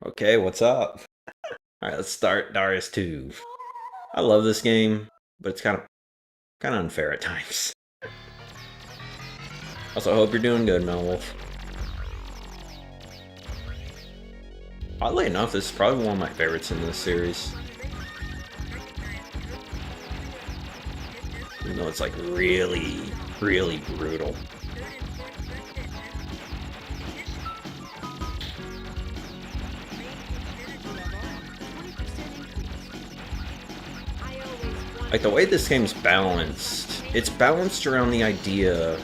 Okay, what's up? Alright, let's start Darius 2. I love this game, but it's kind of unfair at times. Also, I hope you're doing good, Melwolf. Oddly enough, this is probably one of my favorites in this series. Even though it's like really, really brutal. Like, the way this game's balanced, it's balanced around the idea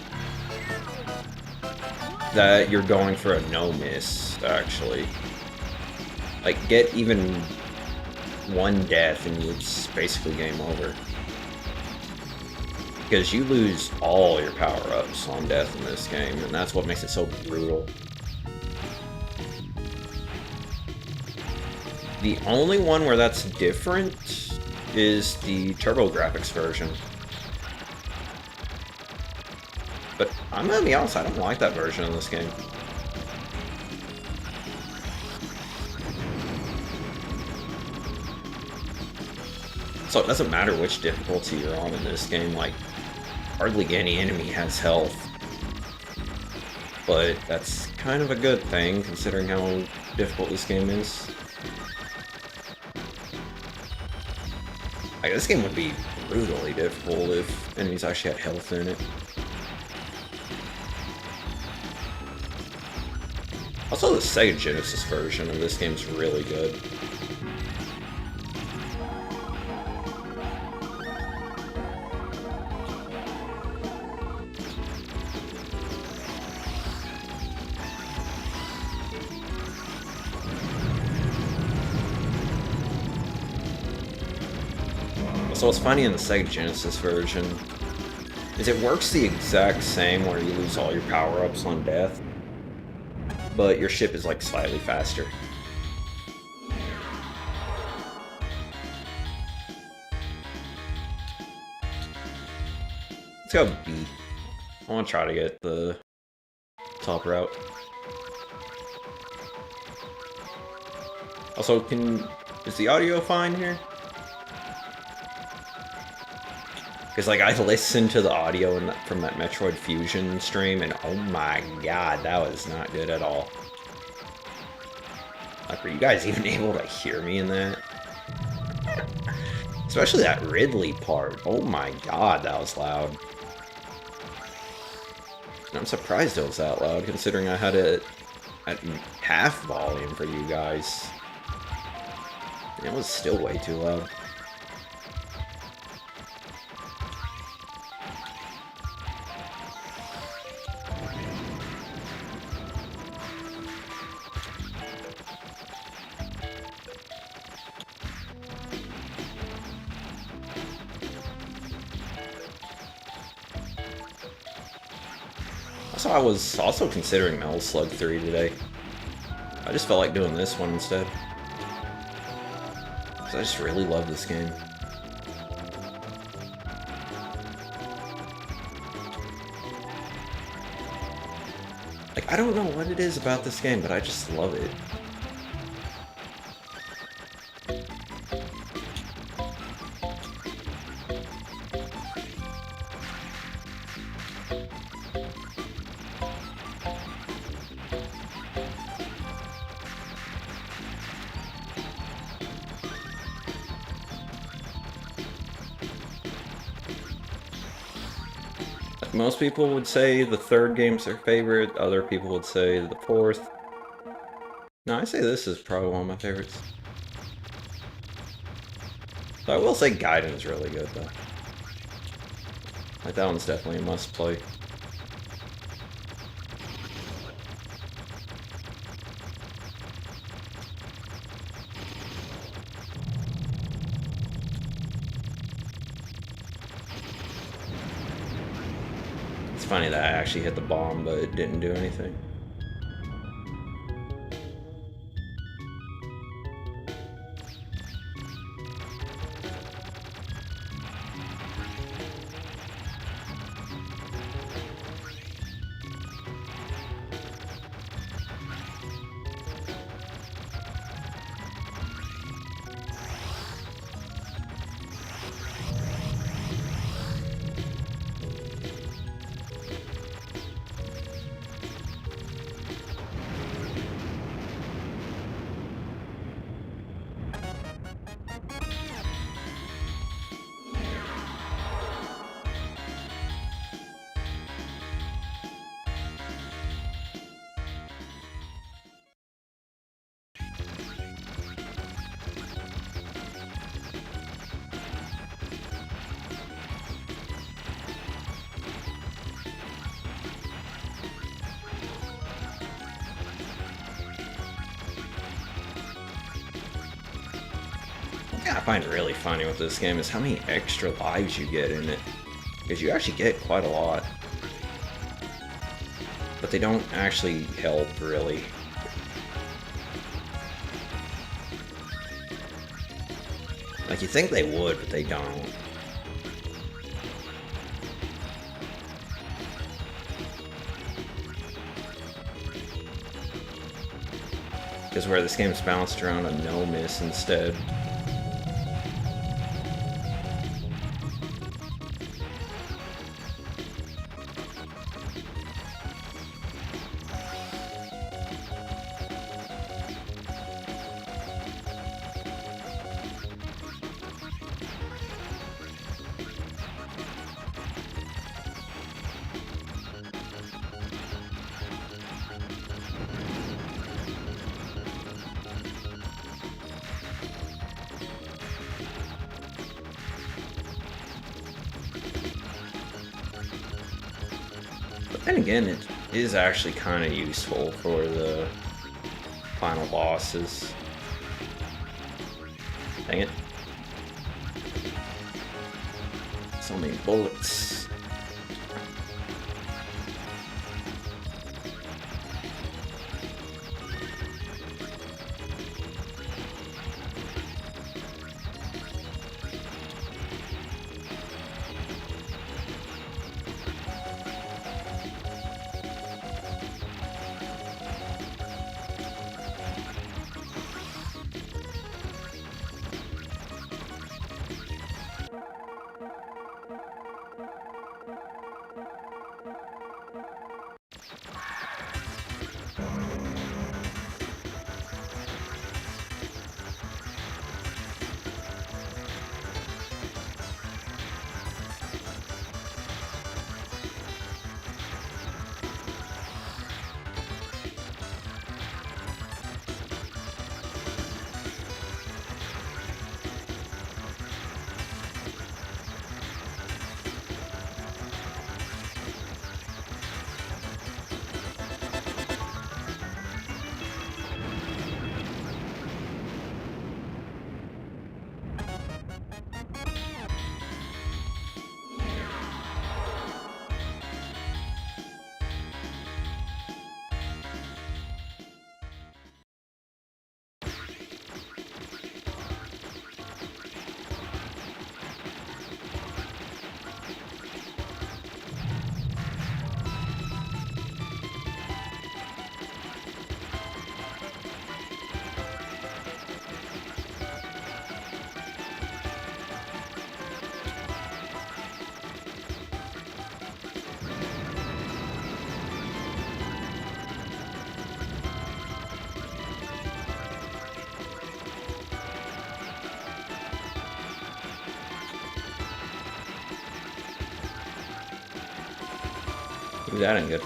that you're going for a no-miss, actually. Like, get even one death and it's basically game over. Because you lose all your power-ups on death in this game, and that's what makes it so brutal. The only one where that's different is the TurboGrafx version. But I'm gonna be honest, I don't like that version of this game. So it doesn't matter which difficulty you're on in this game, like, hardly any enemy has health. But that's kind of a good thing, considering how difficult this game is. Like, this game would be brutally difficult if enemies actually had health in it. Also, the Sega Genesis version of this game's really good. So what's funny in the Sega Genesis version is it works the exact same where you lose all your power-ups on death, but your ship is like slightly faster. Let's go B. I want to try to get the top route. Also, is the audio fine here? Because, like, I listened to the audio from that Metroid Fusion stream, and oh my god, that was not good at all. Like, were you guys even able to hear me in that? Especially that Ridley part. Oh my god, that was loud. And I'm surprised it was that loud, considering I had it at half volume for you guys. And it was still way too loud. So I was also considering Metal Slug 3 today. I just felt like doing this one instead. Because I just really love this game. Like, I don't know what it is about this game, but I just love it. Most people would say the third game's their favorite, other people would say the fourth. No, I say this is probably one of my favorites. So I will say Gaiden's really good, though. Like, that one's definitely a must-play. It's funny that I actually hit the bomb, but it didn't do anything. I find really funny with this game is how many extra lives you get in it. Because you actually get quite a lot. But they don't actually help, really. Like, you think they would, but they don't. Because where this game's bounced around a no-miss instead. Then again, it is actually kind of useful for the final bosses. Dang it. So many bullets. Ooh, that ain't good.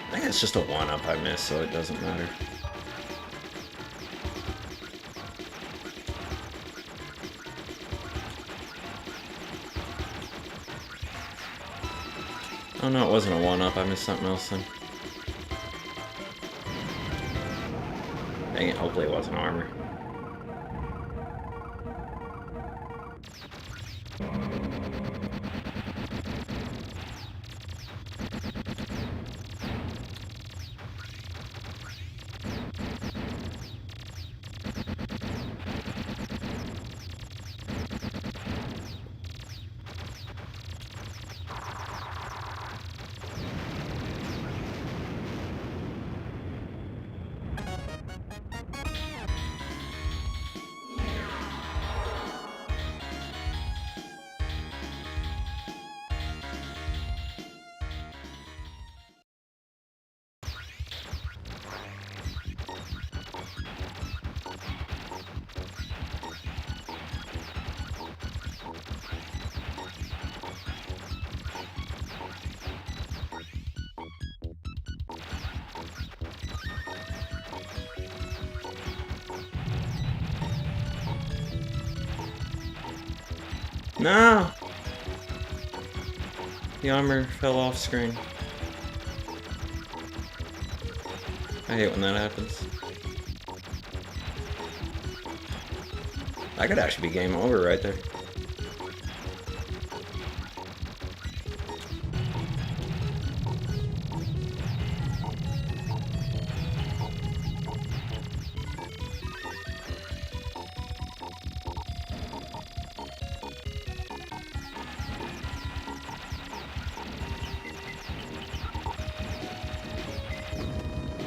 I think it's just a 1-up I missed, so it doesn't matter. Oh no, it wasn't a 1-up, I missed something else then. Dang it, hopefully it wasn't armor. No! The armor fell off screen. I hate when that happens. That could actually be game over right there.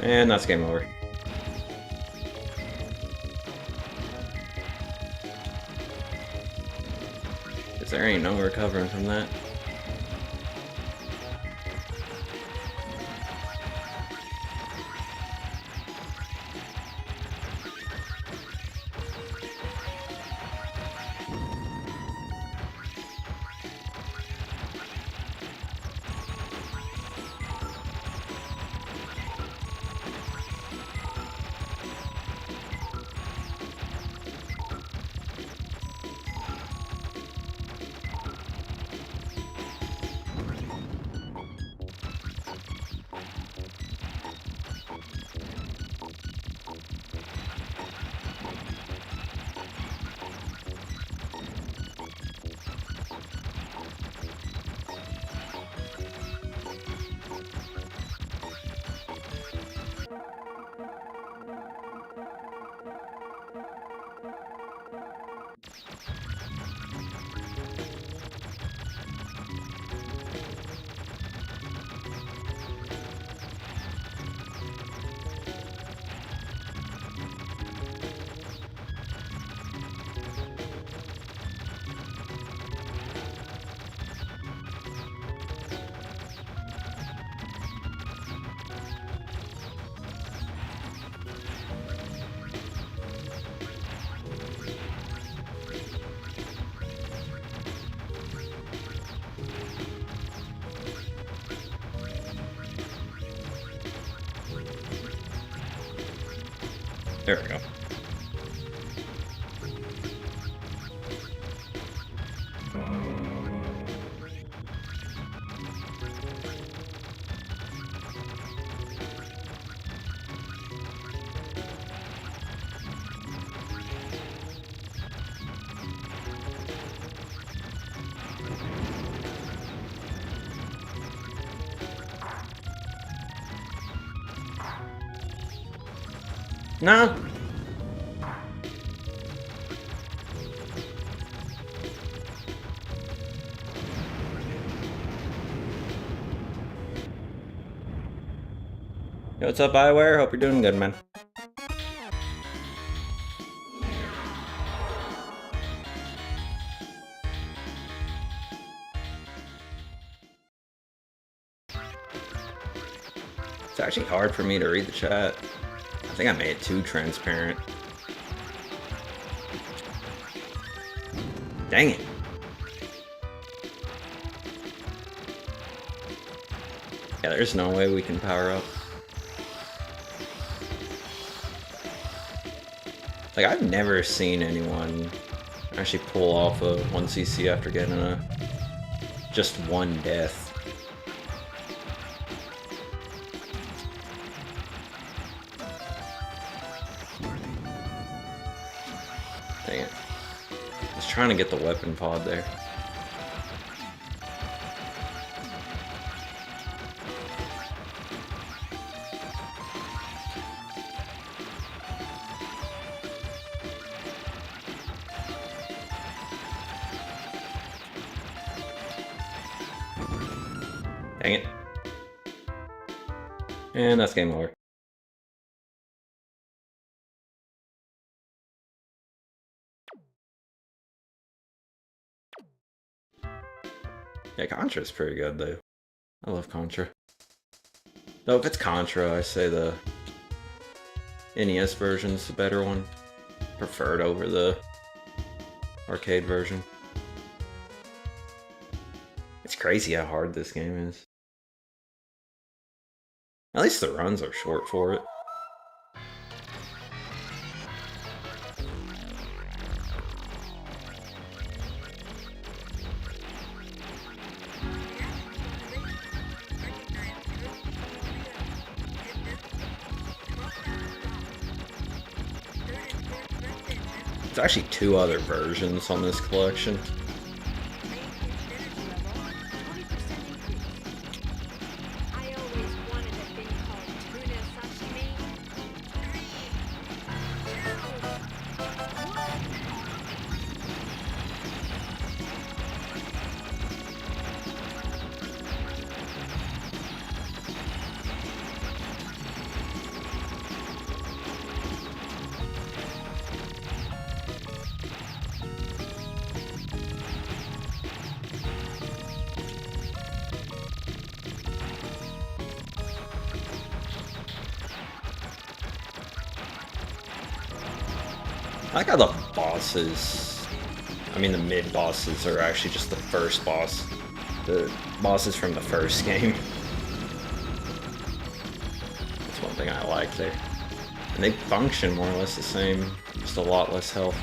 And that's game over. Because there ain't no recovering from that. There we go. No. Yo, what's up, Bioware? Hope you're doing good, man. It's actually hard for me to read the chat. I think I made it too transparent. Dang it. Yeah, there's no way we can power up. Like, I've never seen anyone actually pull off a 1cc after getting just one death. Dang it. I was trying to get the weapon pod there. Dang it. And that's game over. Yeah, Contra's pretty good, though. I love Contra. Though, if it's Contra, I say the NES version's the better one. Preferred over the arcade version. It's crazy how hard this game is. At least the runs are short for it. actually 2 other versions on this collection. I like how the bosses, I mean the mid-bosses are actually just the first boss. The bosses from the first game. That's one thing I like there. And they function more or less the same, just a lot less health.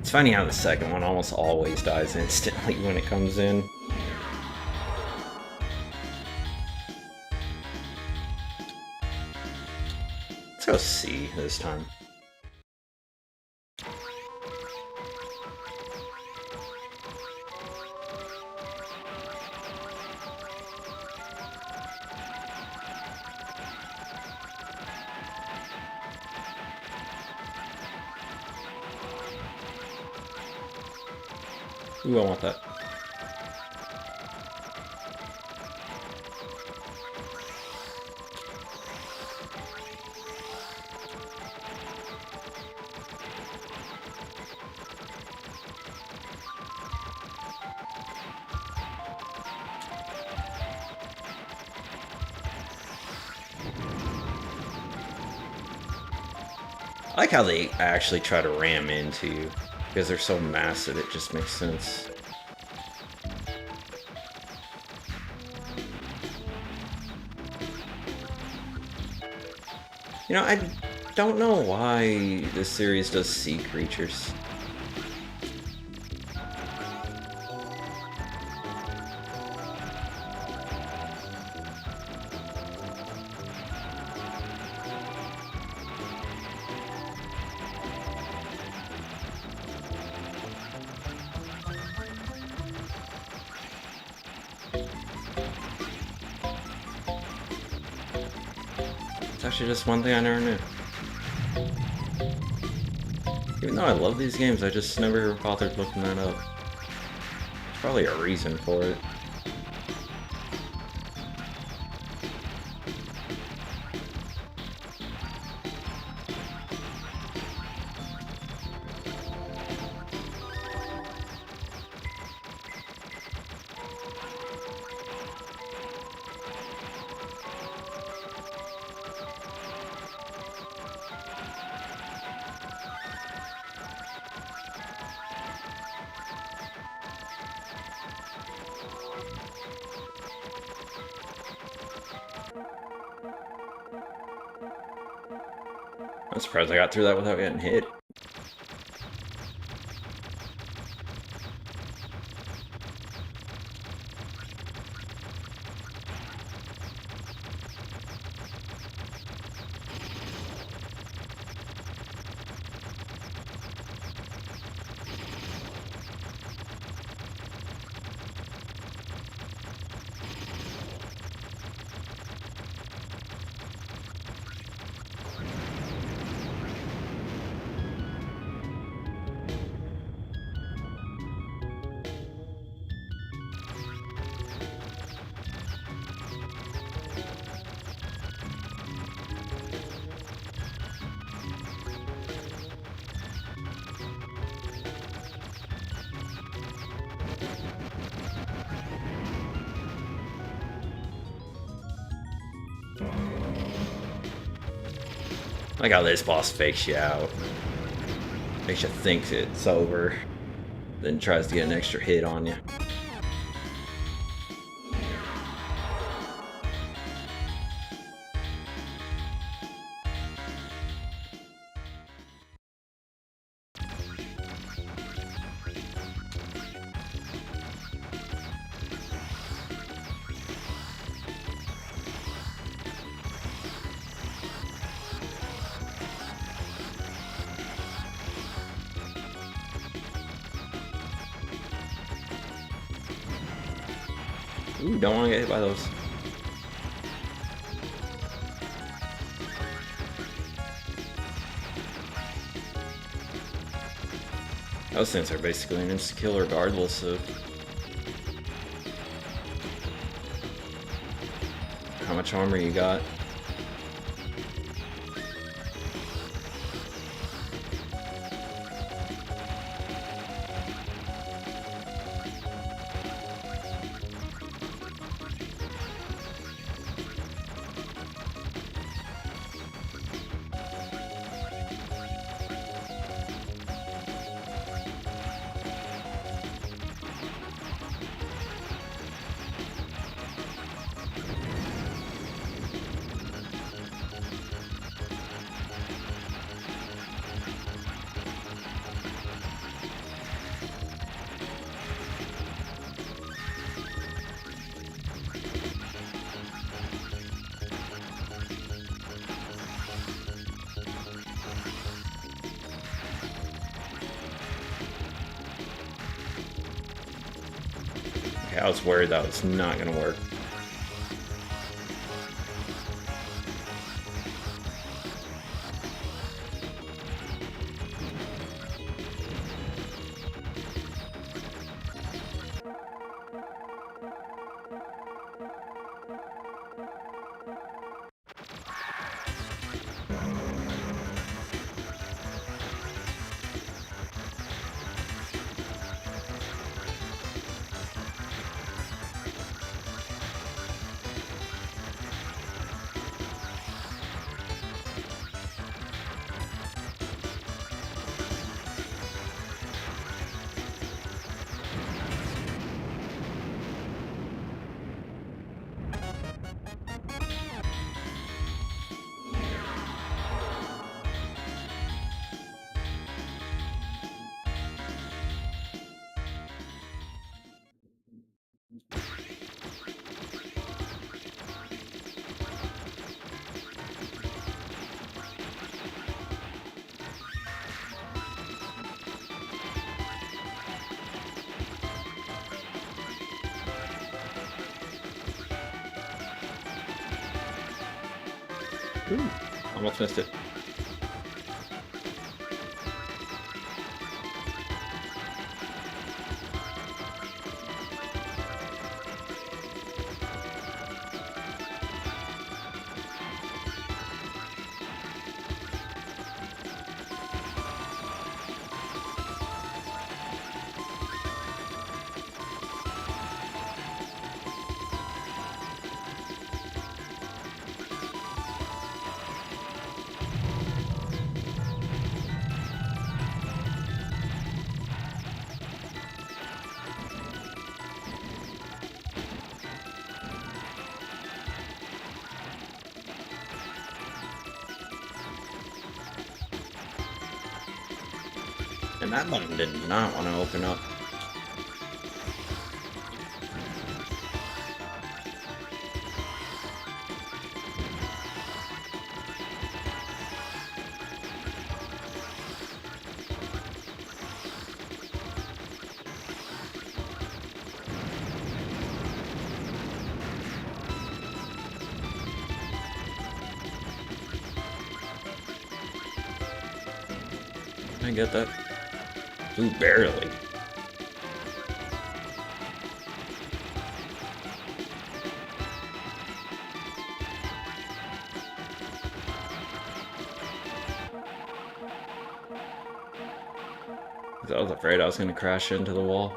It's funny how the second one almost always dies instantly when it comes in. Let's go C this time. Ooh, I want that. I like how they actually try to ram into you, because they're so massive, it just makes sense. You know, I don't know why this series does sea creatures. It's actually just one thing I never knew. Even though I love these games, I just never bothered looking that up. There's probably a reason for it. I'm surprised I got through that without getting hit. Like how this boss fakes you out. Makes you think it's over. Then tries to get an extra hit on you. Ooh, don't want to get hit by those. Those things are basically an insta-kill regardless of how much armor you got. Okay, I was worried that was not gonna work. Ooh, almost missed it. And that button did not want to open up. I get that. Ooh, barely. I was afraid I was going to crash into the wall.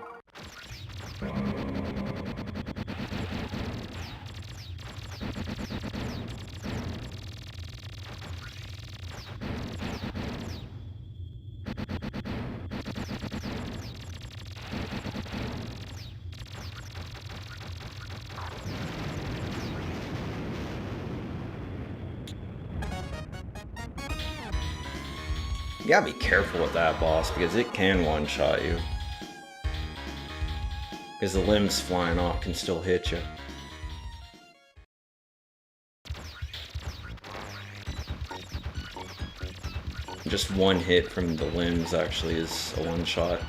You gotta be careful with that boss because it can one-shot you. Because the limbs flying off can still hit you. Just one hit from the limbs actually is a one-shot.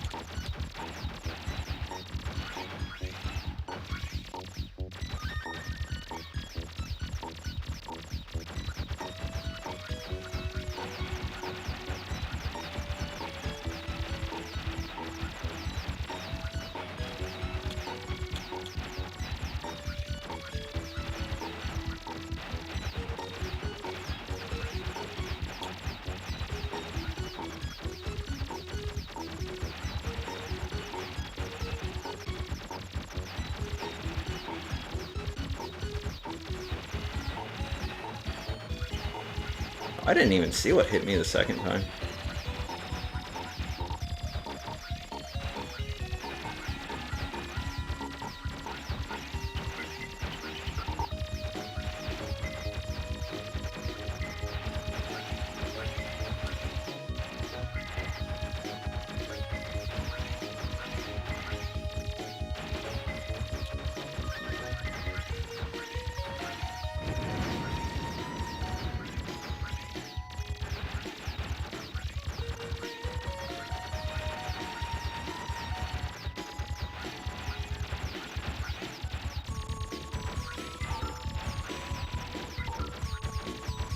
I didn't even see what hit me the second time.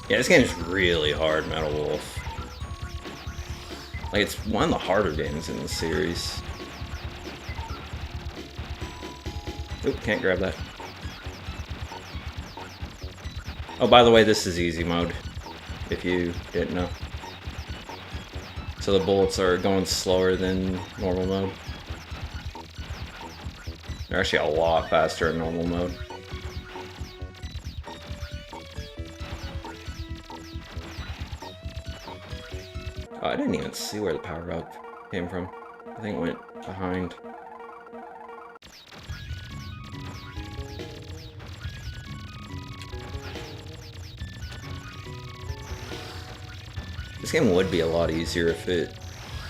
Yeah, this game is really hard, Metal Wolf. Like, it's one of the harder games in the series. Oop, can't grab that. Oh, by the way, this is easy mode, if you didn't know. So the bullets are going slower than normal mode. They're actually a lot faster in normal mode. Oh, I didn't even see where the power-up came from. I think it went behind. This game would be a lot easier if it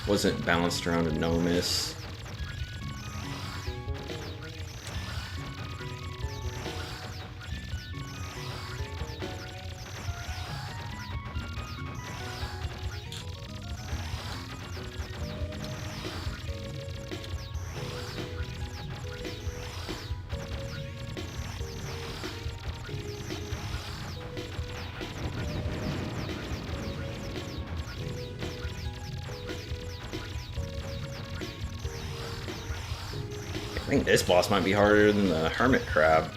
wasn't balanced around a no-miss. I think this boss might be harder than the Hermit Crab,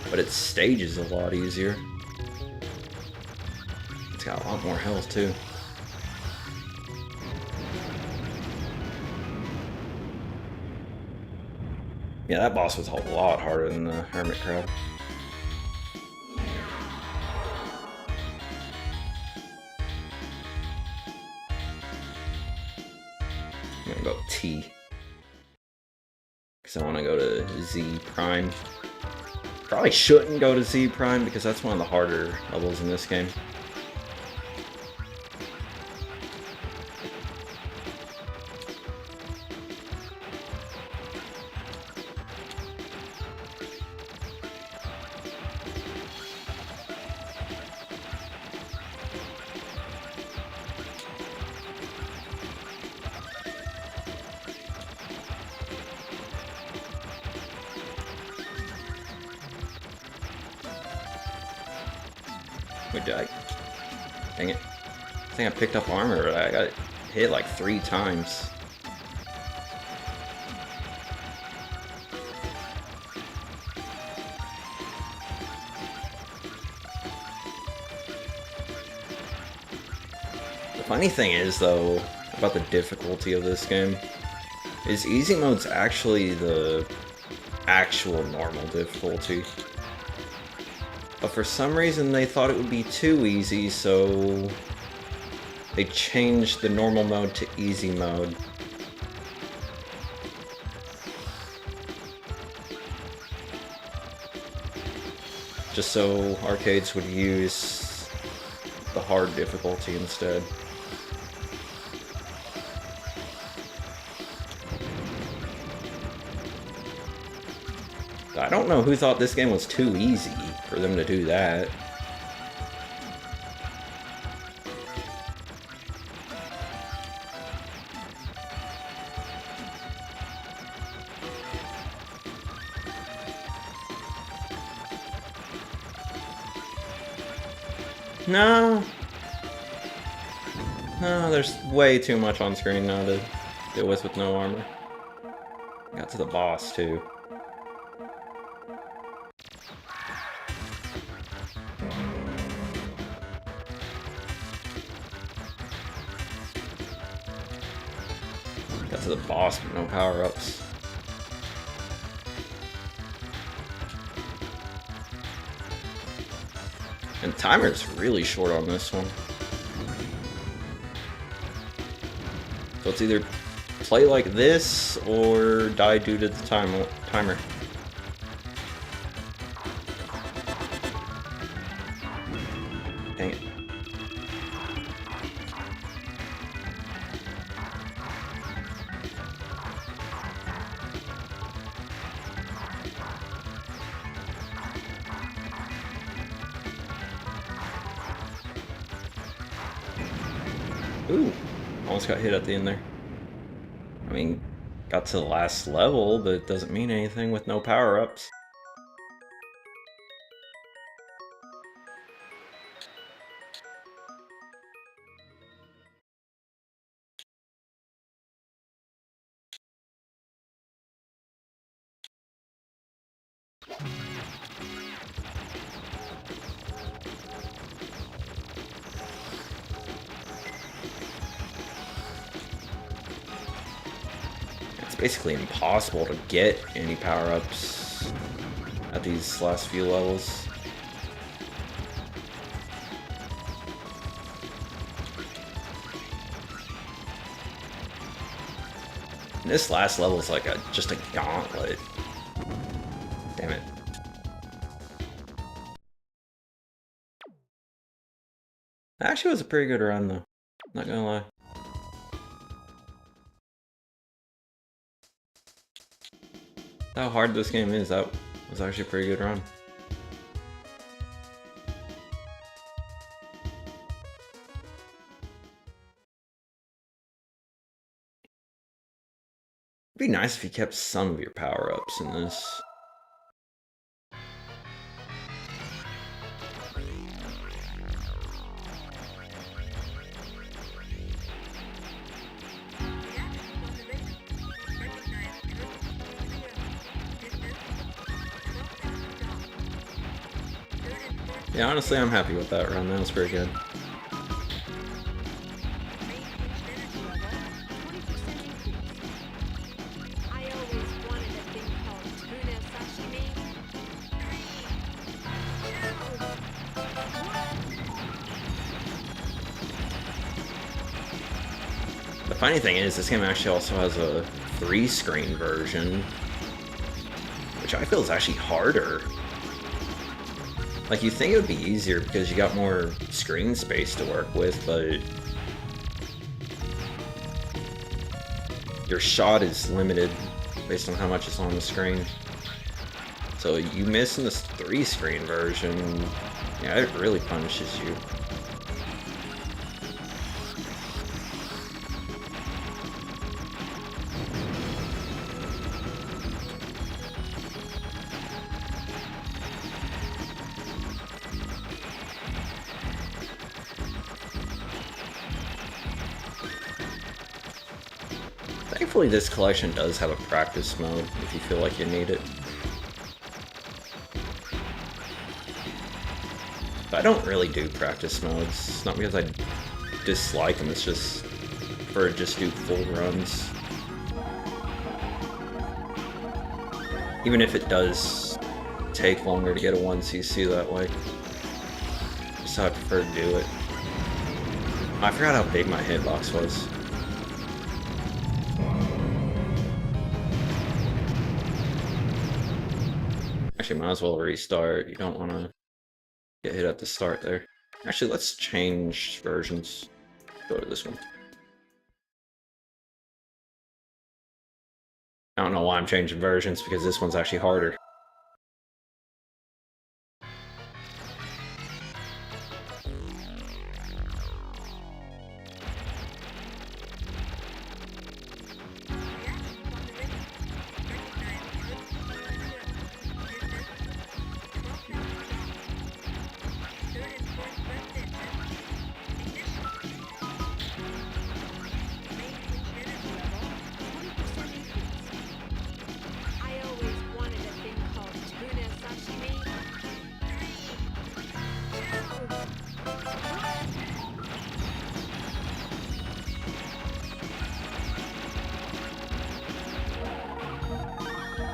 but its stage is a lot easier. It's got a lot more health too. Yeah, that boss was a lot harder than the Hermit Crab. I'm gonna go T. Because I want to go to Z Prime. Probably shouldn't go to Z Prime because that's one of the harder levels in this game. Wait, did I? Dang it. I think I picked up armor, but I got hit like 3 times. The funny thing is, though, about the difficulty of this game, is easy mode's actually the actual normal difficulty. But for some reason they thought it would be too easy, so they changed the normal mode to easy mode. Just so arcades would use the hard difficulty instead. I don't know who thought this game was too easy for them to do that. No. No, there's way too much on screen now to deal with no armor. Got to the boss, too. Got to the boss, but no power-ups. And the timer's really short on this one. So it's either play like this or die due to the timer. Dang it. Ooh, almost got hit at the end there. I mean, got to the last level, but it doesn't mean anything with no power-ups. It's basically impossible to get any power-ups at these last few levels. And this last level is like just a gauntlet. Damn it. That actually was a pretty good run, though. Not gonna lie. How hard this game is, that was actually a pretty good run. It'd be nice if you kept some of your power-ups in this. Yeah, honestly, I'm happy with that run. That was pretty good. The funny thing is, this game actually also has a 3-screen version, which I feel is actually harder. Like, you think it would be easier because you got more screen space to work with, but your shot is limited based on how much is on the screen. So you miss in this 3-screen version, yeah, it really punishes you. Thankfully, this collection does have a practice mode if you feel like you need it. But I don't really do practice modes. It's not because I dislike them, it's just for just do full runs. Even if it does take longer to get a 1cc that way. Just how I prefer to do it. I forgot how big my hitbox was. Actually, might as well restart. You don't want to get hit at the start there. Actually, let's change versions. Go to this one. I don't know why I'm changing versions, because this one's actually harder.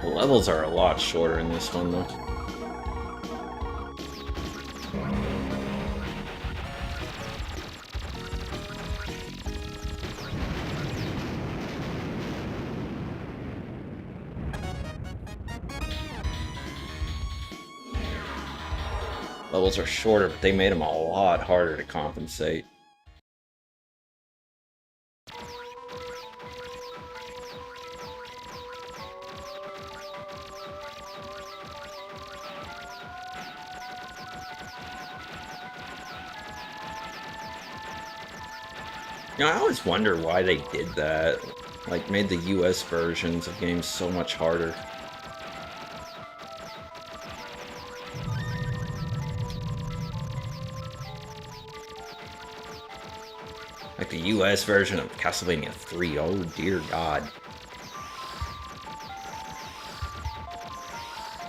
The levels are a lot shorter in this one, though. Levels are shorter, but they made them a lot harder to compensate. You know, I always wonder why they did that. Like, made the US versions of games so much harder. Like the US version of Castlevania 3, oh dear god.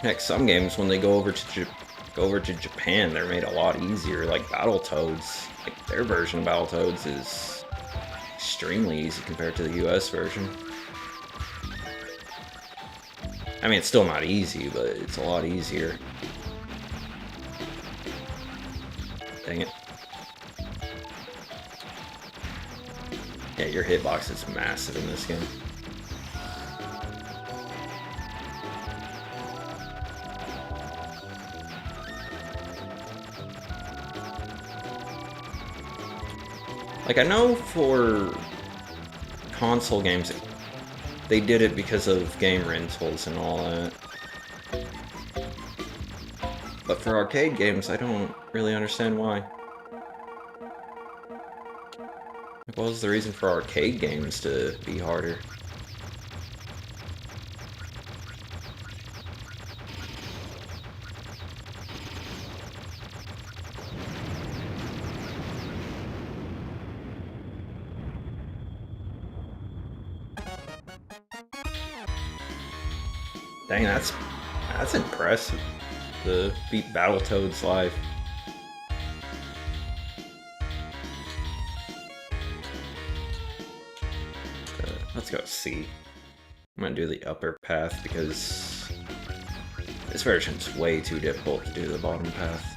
Heck, some games when they go over to Japan, they're made a lot easier. Like Battletoads, like their version of Battletoads is extremely easy compared to the US version. I mean, it's still not easy, but it's a lot easier. Dang it. Yeah, your hitbox is massive in this game. Like, I know for console games, they did it because of game rentals and all that. But for arcade games, I don't really understand why. What was the reason for arcade games to be harder? Dang, that's impressive to beat Battletoads live. Let's go C. I'm gonna do the upper path because this version's way too difficult to do the bottom path.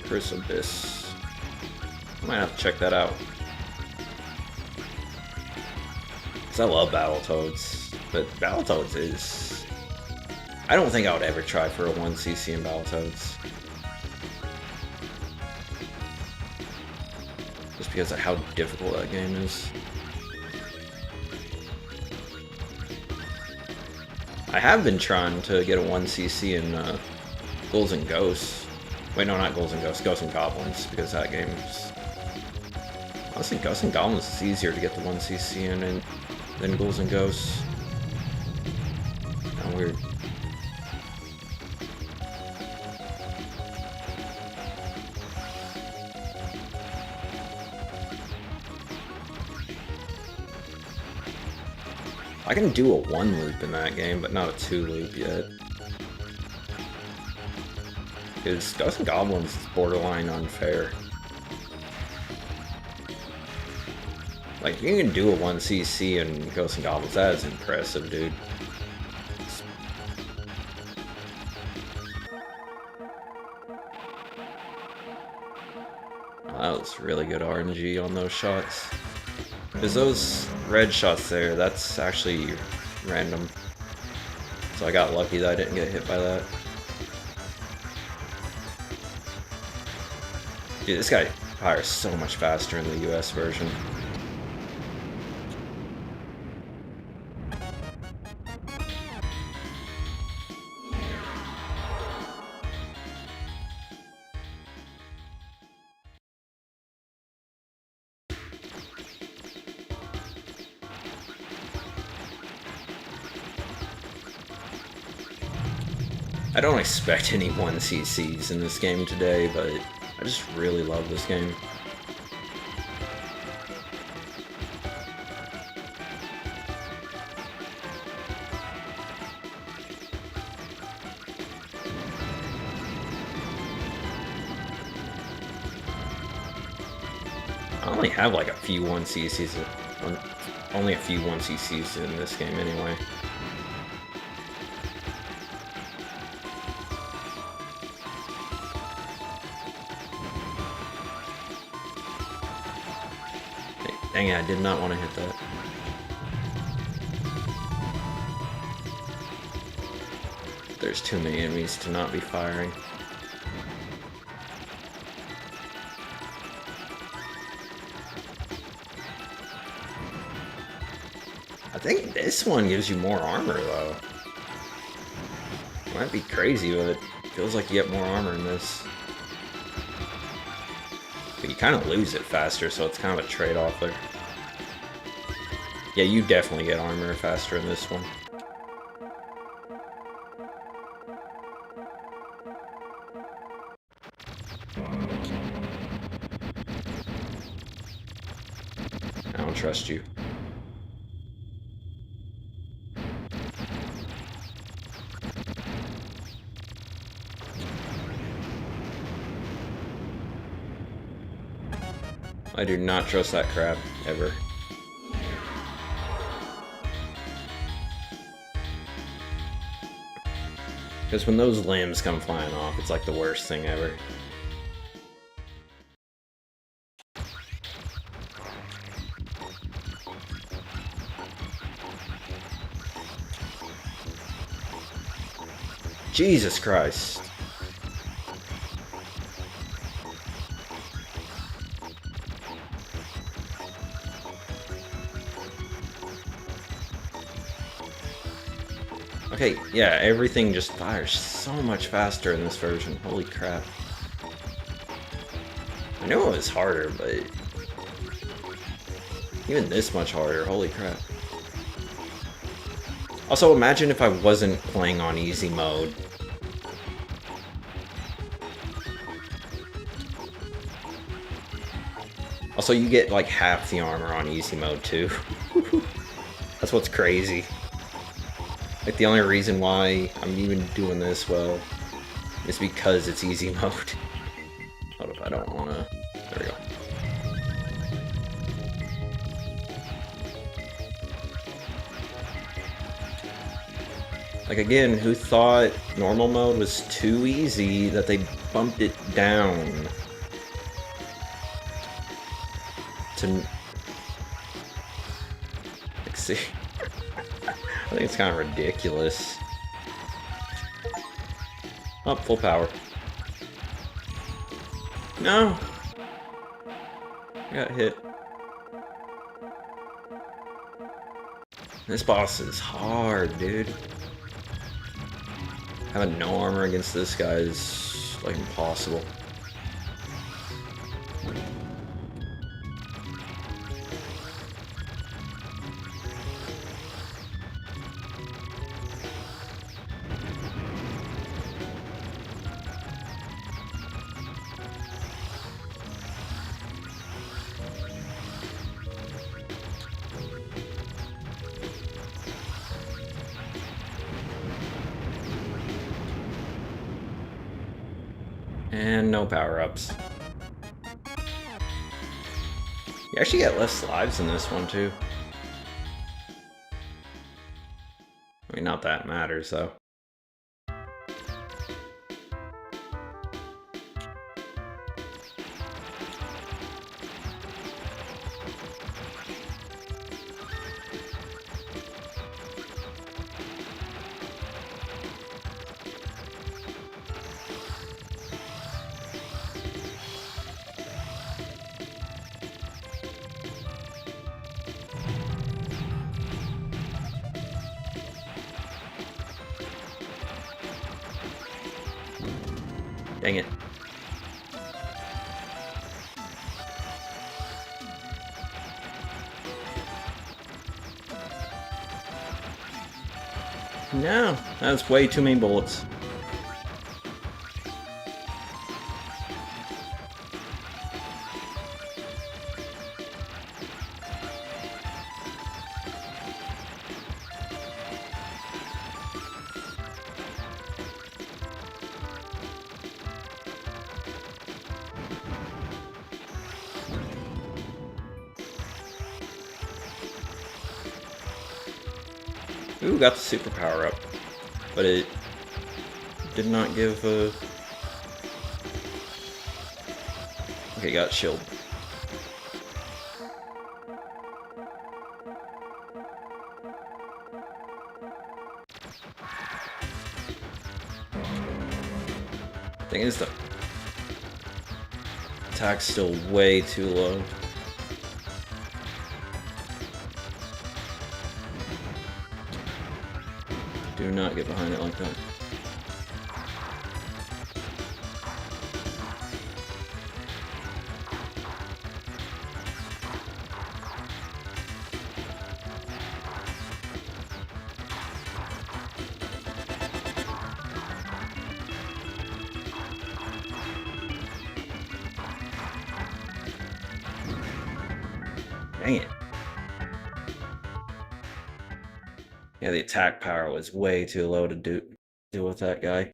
Chris Abyss. Might have to check that out. Because I love Battletoads, but Battletoads is... I don't think I would ever try for a 1cc in Battletoads. Just because of how difficult that game is. I have been trying to get a 1cc in Ghouls and Ghosts. Wait, no, not Ghouls and Ghosts, Ghosts and Goblins, because that game's... Honestly, Ghosts and Goblins is easier to get the 1cc in than Ghouls and Ghosts. Kinda weird. I can do a 1 loop in that game, but not a 2 loop yet. Because Ghosts and Goblins is borderline unfair. Like, you can do a 1cc in Ghosts and Goblins, that is impressive, dude. That was really good RNG on those shots. Because those red shots there, that's actually random. So I got lucky that I didn't get hit by that. Dude, this guy fires so much faster in the US version. I don't expect any 1cc's in this game today, but I just really love this game. only have like a few 1cc's. Only a few 1cc's in this game anyway. Hey, dang it, I did not want to hit that. There's too many enemies to not be firing. I think this one gives you more armor, though. Might be crazy, but it feels like you get more armor in this. But you kind of lose it faster, so it's kind of a trade-off there. Yeah, you definitely get armor faster in this one. I don't trust you. I do not trust that crab, ever. Because when those limbs come flying off, it's like the worst thing ever. Jesus Christ. Okay, yeah, everything just fires so much faster in this version. Holy crap. I knew it was harder, but even this much harder, holy crap. Also, imagine if I wasn't playing on easy mode. Also, you get like half the armor on easy mode too. That's what's crazy. Like, the only reason why I'm even doing this well is because it's easy mode. What if I don't wanna... There we go. Like, again, who thought normal mode was too easy that they bumped it down to... Like, see... I think it's kind of ridiculous. Oh, full power. No! I got hit. This boss is hard, dude. Having no armor against this guy is, like, impossible. And no power-ups. You actually get less lives in this one, too. I mean, not that it matters, though. Dang it. No, that's way too many bullets. Ooh, got the super power up. But it did not give a... Okay, got shield. Thing is, the attack's still way too low. Do not get behind it like that. Dang it. Yeah, the attack power was way too low to deal with that guy.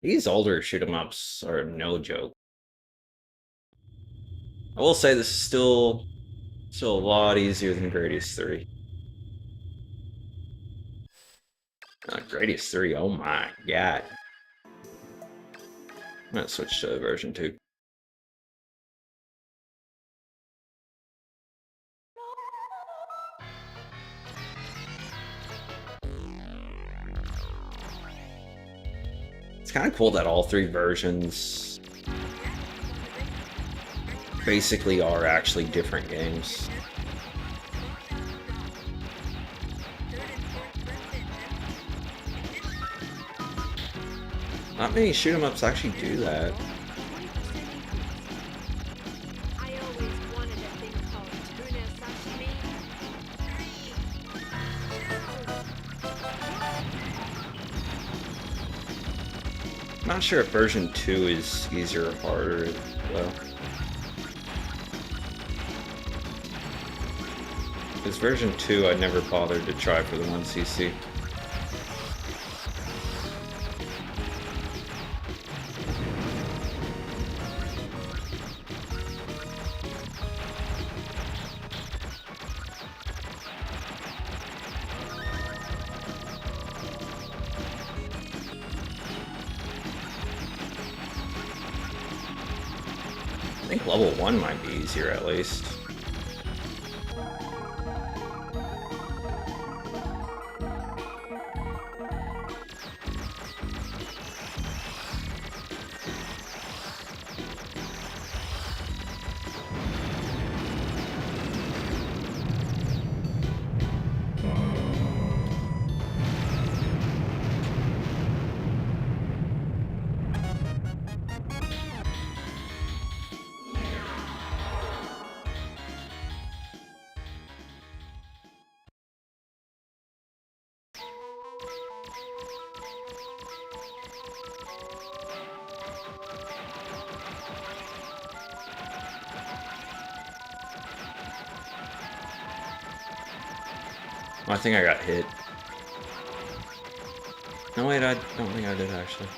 These older shoot 'em ups are no joke. I will say this is still a lot easier than Gradius 3. Gradius 3, oh my god. I'm gonna switch to version 2. It's kind of cool that all 3 versions basically are actually different games. Not many shoot 'em ups actually do that. I'm not sure if version 2 is easier or harder, though. Because version 2 I never bothered to try for the 1cc. I think level 1 might be easier at least. I think I got hit. No, wait, I don't think I did, actually.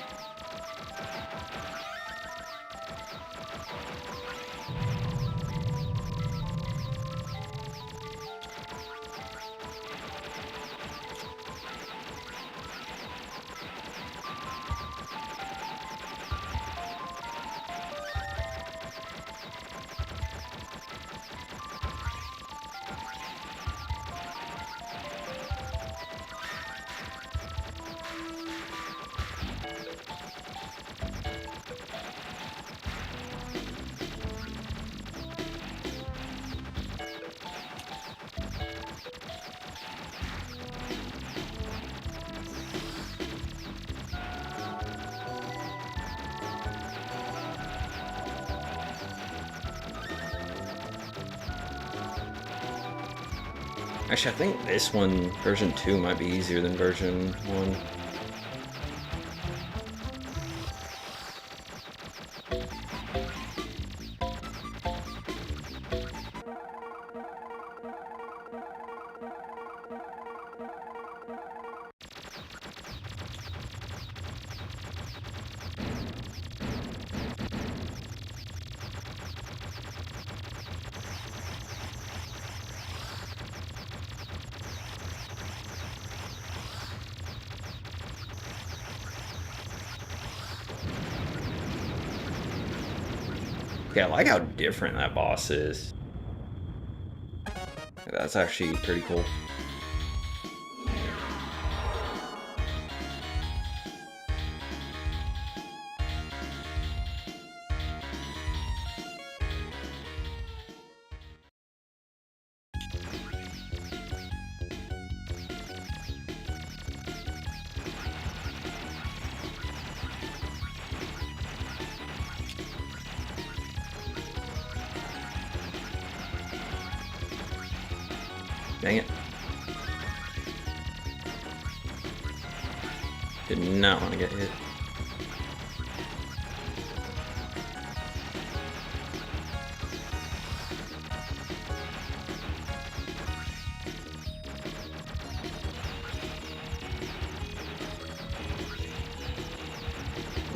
Actually, I think this one, version 2, might be easier than version 1. Okay, I like how different that boss is. That's actually pretty cool. Dang it. Did not want to get hit.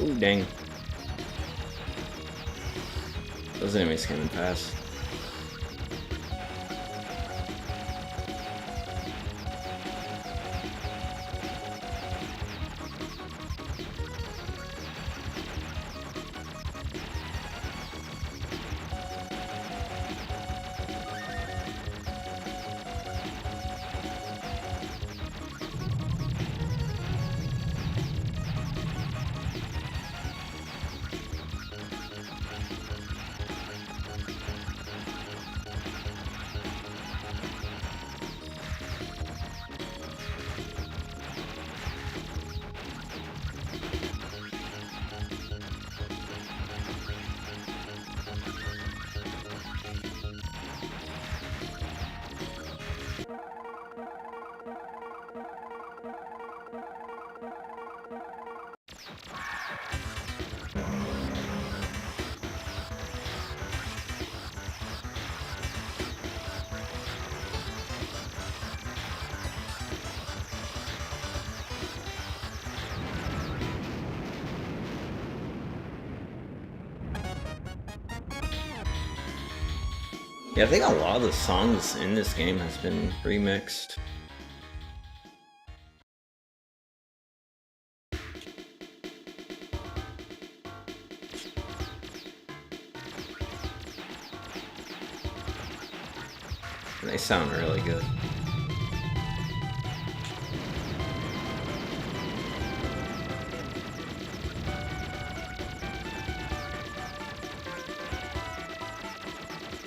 Ooh, dang. Those enemies coming fast. Yeah, I think a lot of the songs in this game has been remixed. And they sound really good.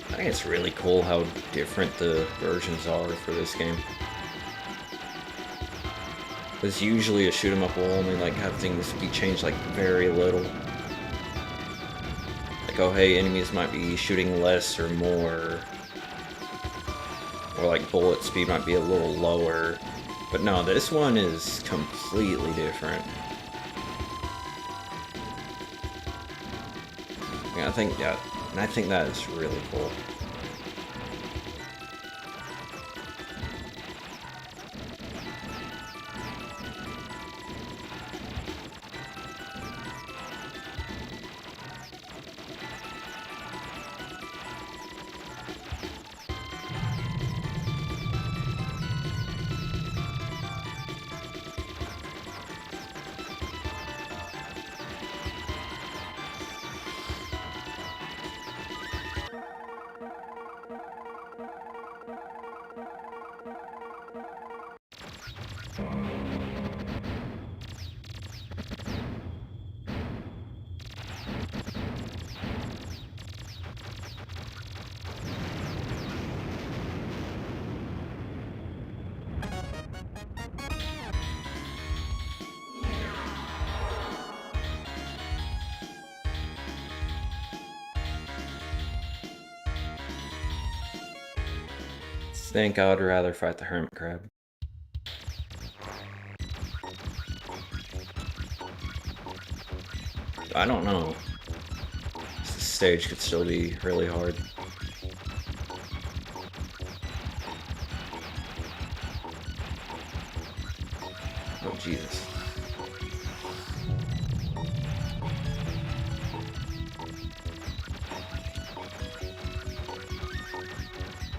I think it's really cool how different the versions are for this game. Because usually a shoot 'em up will only like have things be changed like very little. Like, oh hey, enemies might be shooting less or more. Or like bullet speed might be a little lower. But no, this one is completely different. Yeah, I think that is really cool. I think I would rather fight the hermit crab. I don't know. This stage could still be really hard. Oh, Jesus.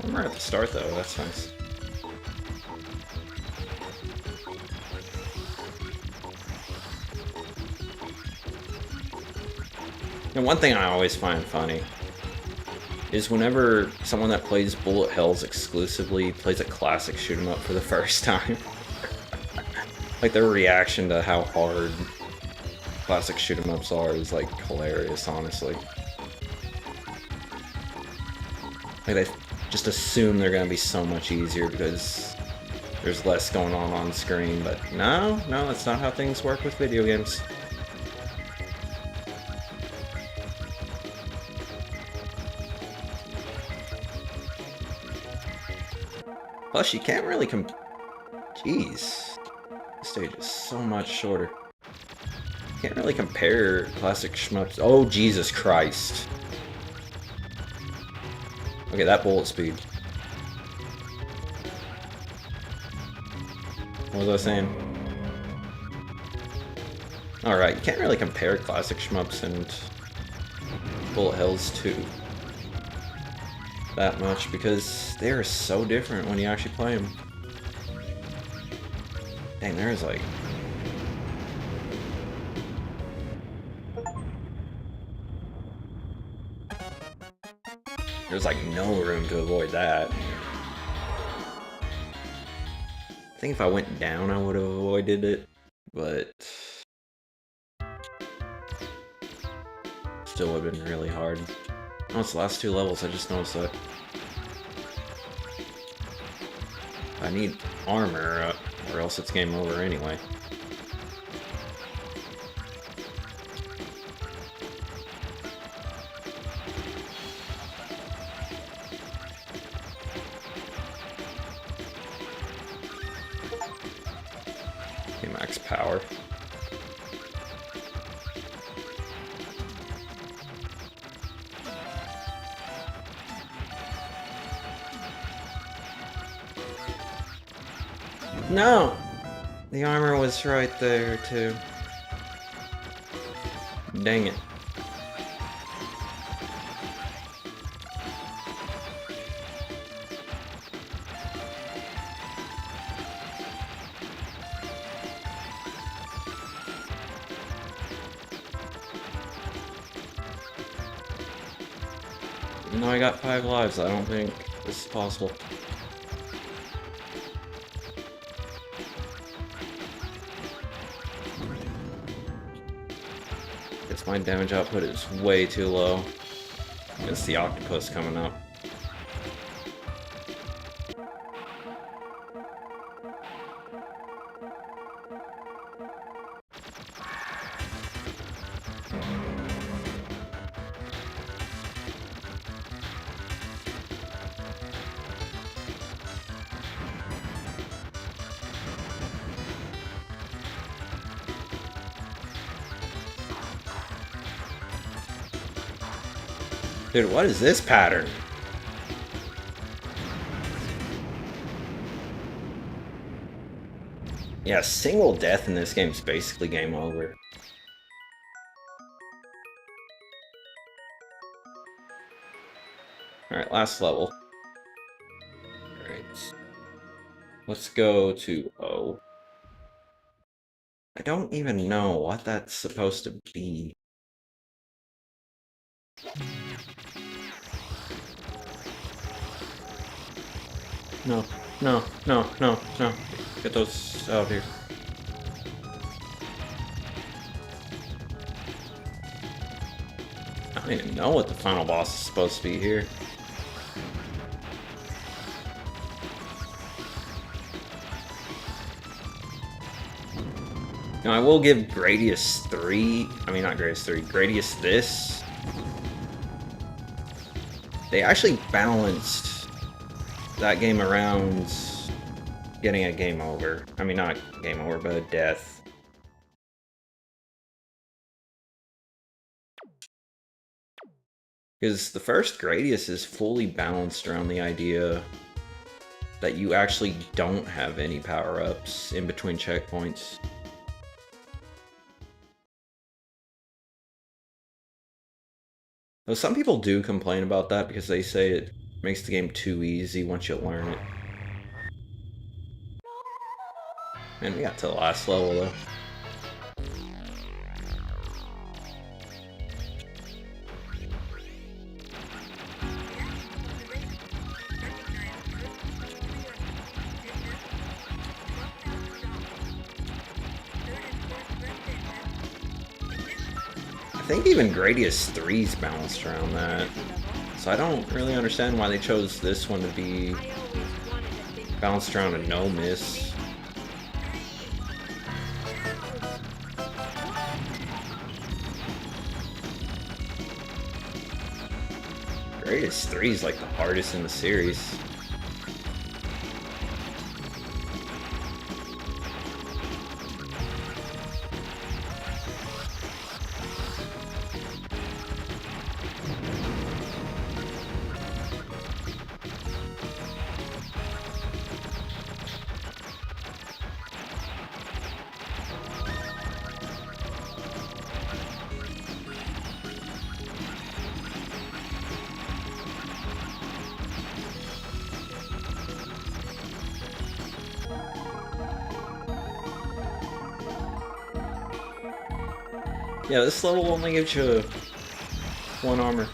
I'm right at the start, though. That's nice. And one thing I always find funny is whenever someone that plays bullet hells exclusively plays a classic shoot 'em up for the first time. Like, their reaction to how hard classic shoot 'em ups are is, like, hilarious, honestly. Like, they just assume they're gonna be so much easier because there's less going on screen, but no, that's not how things work with video games. Plus, you can't really Jeez. This stage is so much shorter. You can't really compare classic shmups. Oh, Jesus Christ. Okay, that bullet speed. What was I saying? Alright, you can't really compare classic shmups and bullet hells to that much because they are so different when you actually play them. Dang, there's like... There's like no room to avoid that. I think if I went down I would have avoided it, but... Still would have been really hard. Oh, it's the last two levels, I just noticed that. I need armor, or else it's game over anyway. Okay, max power. No! The armor was right there, too. Dang it. No, I got 5 lives. I don't think this is possible. Guess my damage output is way too low. It's the octopus coming up. Dude, what is this pattern? Yeah, single death in this game is basically game over. Alright, last level. Alright. Let's go to O. I don't even know what that's supposed to be. No, no, no, no, no. Get those out of here. I don't even know what the final boss is supposed to be here. Now, I will give Gradius 3, I mean not Gradius 3, Gradius this. They actually balanced that game around getting a game over. I mean, not game over, but a death. Because the first Gradius is fully balanced around the idea that you actually don't have any power-ups in between checkpoints. Though some people do complain about that because they say it makes the game too easy once you learn it. Man, we got to the last level though. think even Gradius 3's balanced around that. So I don't really understand why they chose this one to be balanced around a no miss. Gradius 3 is like the hardest in the series. Yeah, this level only gives you 1 armor.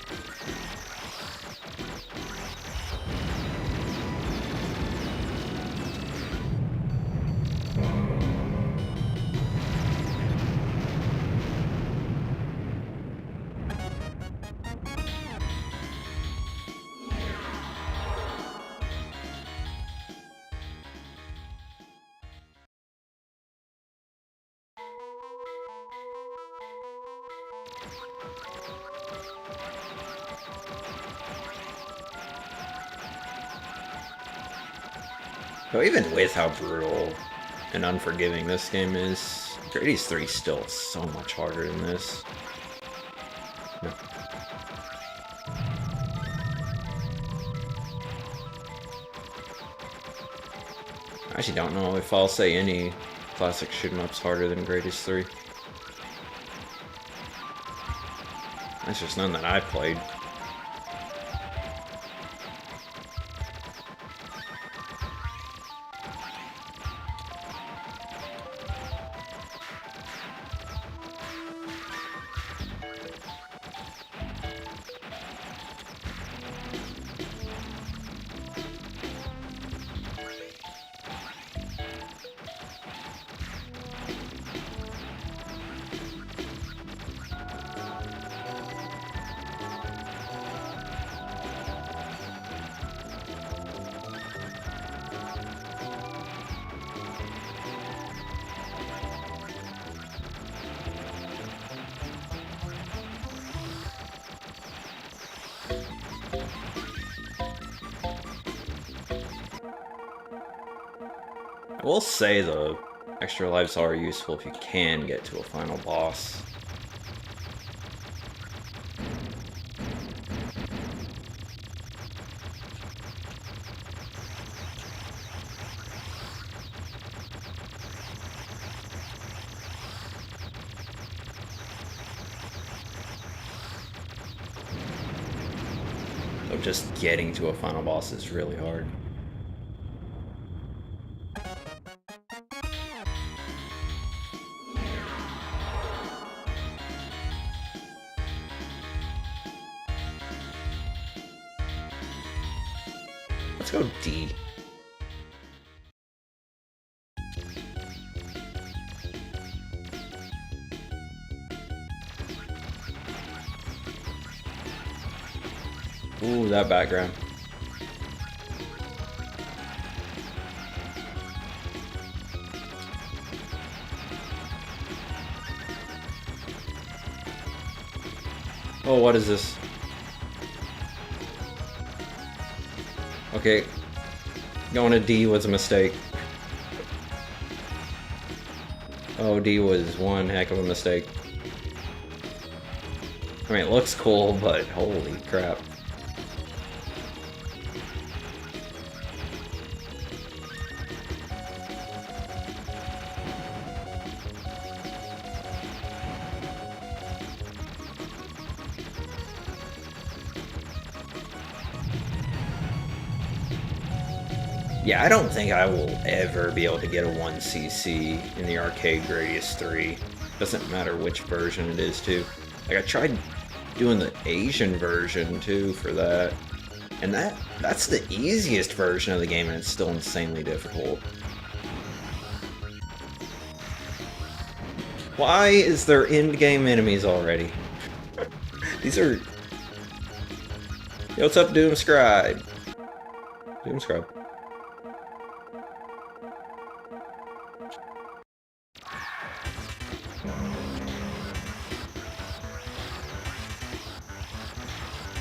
So even with how brutal and unforgiving this game is, Gradius 3 is still so much harder than this. No. I actually don't know if I'll say any classic shoot-em-up's harder than Gradius 3. That's just none that I played. I will say, the extra lives are useful if you can get to a final boss. So just getting to a final boss is really hard. Let's go D. Ooh, that background. Oh, what is this? Okay, going to D was a mistake. Oh, D was one heck of a mistake. I mean, it looks cool, but holy crap. Yeah, I don't think I will ever be able to get a 1cc in the arcade Gradius 3. Doesn't matter which version it is, too. Like, I tried doing the Asian version, too, for that. And that's the easiest version of the game, and it's still insanely difficult. Why is there end-game enemies already? These are... Yo, what's up, Doomscribe? Doomscribe.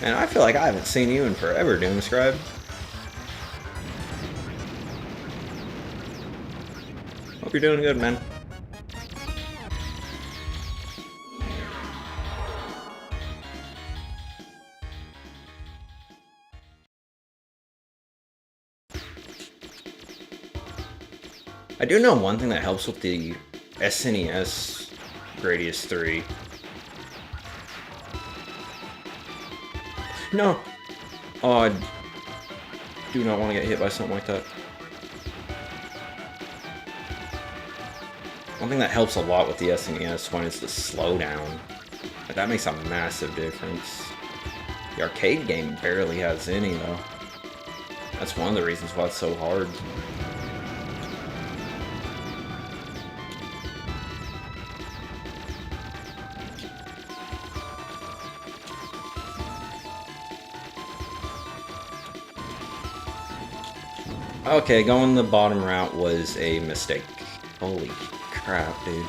Man, I feel like I haven't seen you in forever, Doomscribe. Hope you're doing good, man. I do know one thing that helps with the SNES Gradius 3. No! Oh, I do not want to get hit by something like that. One thing that helps a lot with the SNES one is the slowdown. Like, that makes a massive difference. The arcade game barely has any, though. That's one of the reasons why it's so hard. Okay, going the bottom route was a mistake. Holy crap, dude.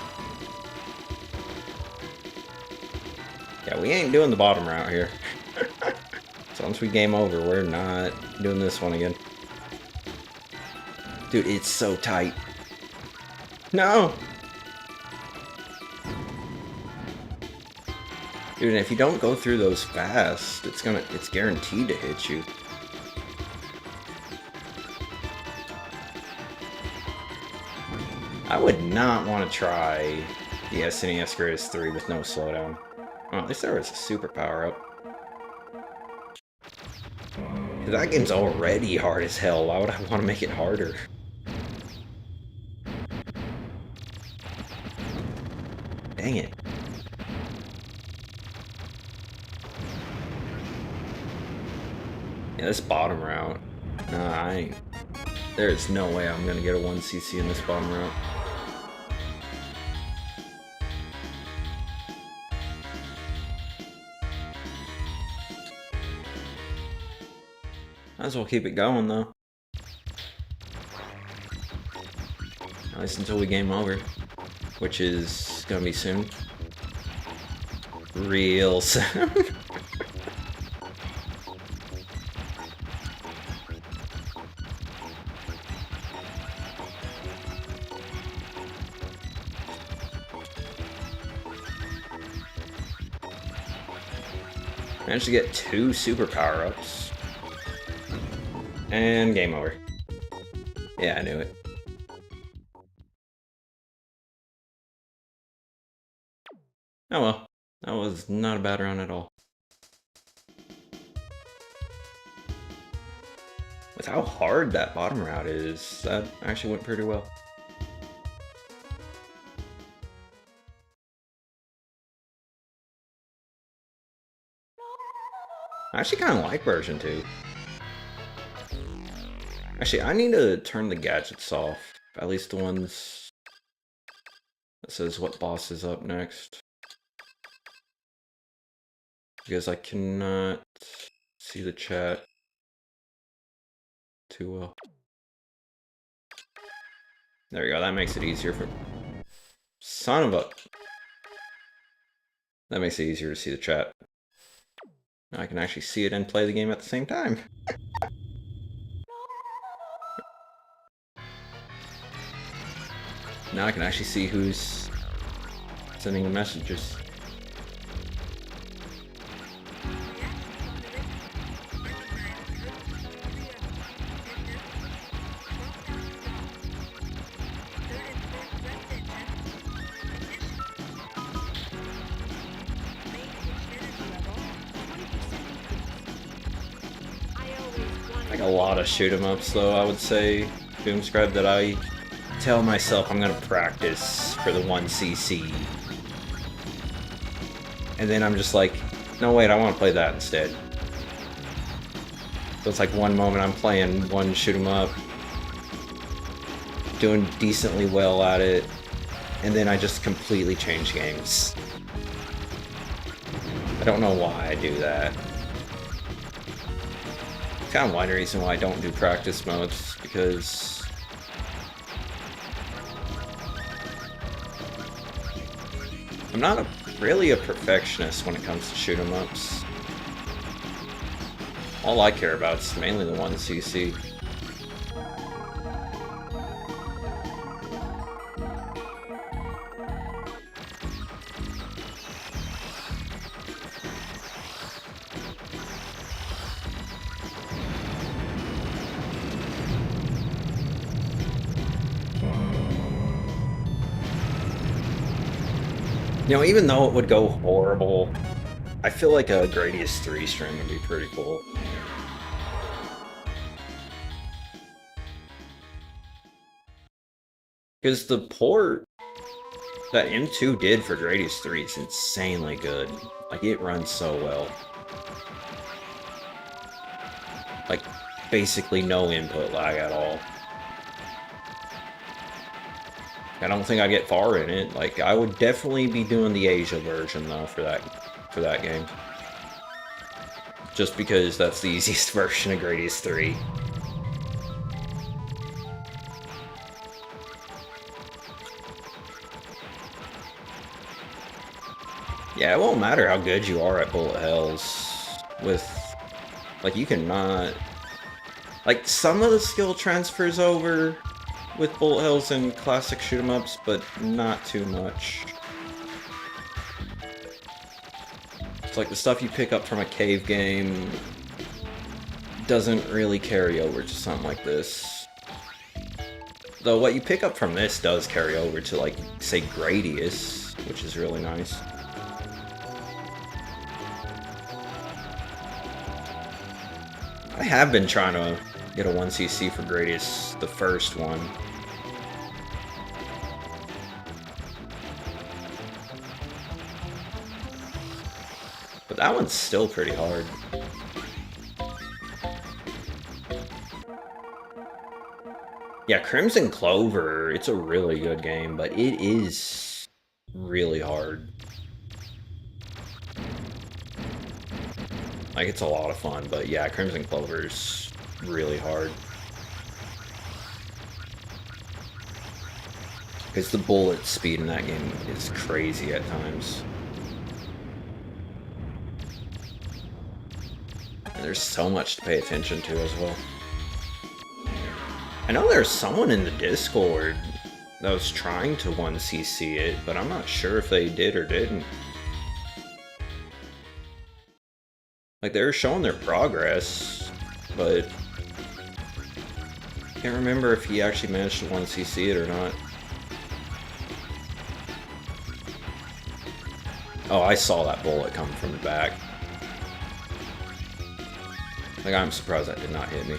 Yeah, we ain't doing the bottom route here. So once we game over, we're not doing this one again. Dude, it's so tight. No! Dude, and if you don't go through those fast, it's guaranteed to hit you. I would not want to try the SNES Gradius 3 with no slowdown. Oh, at least there was a super power-up. That game's already hard as hell. Why would I want to make it harder? Dang it. Yeah, this bottom route. Nah, I ain't. There's no way I'm gonna get a 1cc in this bottom route. Might as well keep it going, though. At least until we game over. Which is gonna be soon. Real soon. Managed to get 2 super power-ups. And game over. Yeah, I knew it. Oh well. That was not a bad round at all. With how hard that bottom route is, that actually went pretty well. I actually kind of like version 2. Actually, I need to turn the gadgets off. At least the ones that says what boss is up next. Because I cannot see the chat too well. There we go, that makes it easier for... Son of a... That makes it easier to see the chat. Now I can actually see it and play the game at the same time. Now I can actually see who's sending the messages. Like a lot of shoot 'em ups though, I would say, Doomscribe, that I tell myself I'm gonna practice for the 1cc. And then I'm just like, no wait, I wanna play that instead. So it's like one moment I'm playing one shoot 'em up, doing decently well at it, and then I just completely change games. don't know why I do that. It's kind of one reason why I don't do practice modes, because I'm not really a perfectionist when it comes to shoot 'em ups. All I care about is mainly the 1cc. You know, even though it would go horrible, I feel like a Gradius 3 stream would be pretty cool. Because the port that M2 did for Gradius 3 is insanely good. Like, it runs so well. Like, basically no input lag at all. I don't think I get far in it. Like, I would definitely be doing the Asia version, though, for that game. Just because that's the easiest version of Gradius 3. Yeah, it won't matter how good you are at bullet hells with, like, you cannot, like, some of the skill transfers over with bullet hells and classic shoot 'em ups, but not too much. It's like the stuff you pick up from a cave game doesn't really carry over to something like this. Though what you pick up from this does carry over to, like, say, Gradius, which is really nice. I have been trying to get a 1cc for Gradius, the first one. But that one's still pretty hard. Yeah, Crimson Clover, it's a really good game, but it is really hard. Like, it's a lot of fun, but yeah, Crimson Clover's really hard. Because the bullet speed in that game is crazy at times. And there's so much to pay attention to as well. I know there's someone in the Discord that was trying to 1cc it, but I'm not sure if they did or didn't. Like, they were showing their progress, but I can't remember if he actually managed to 1cc it or not. Oh, I saw that bullet coming from the back. Like, I'm surprised that did not hit me.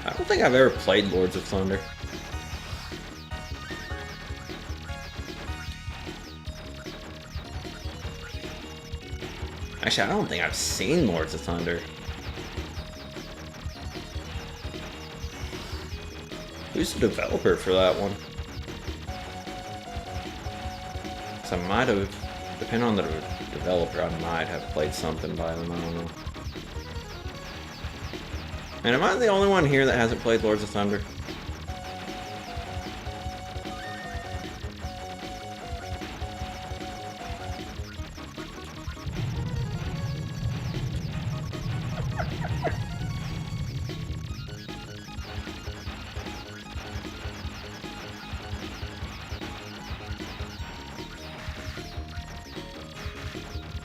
I don't think I've ever played Lords of Thunder. Actually, I don't think I've seen Lords of Thunder. Who's the developer for that one? So I might have, depending on the developer, I might have played something by them, I don't know. And am I the only one here that hasn't played Lords of Thunder?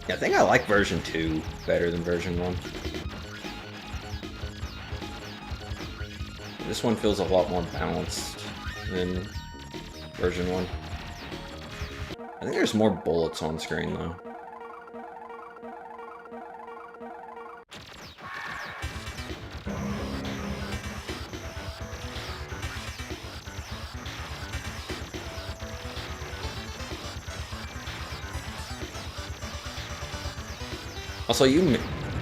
Yeah, I think I like version 2 better than version 1. This one feels a lot more balanced than version 1. I think there's more bullets on screen, though. Also, you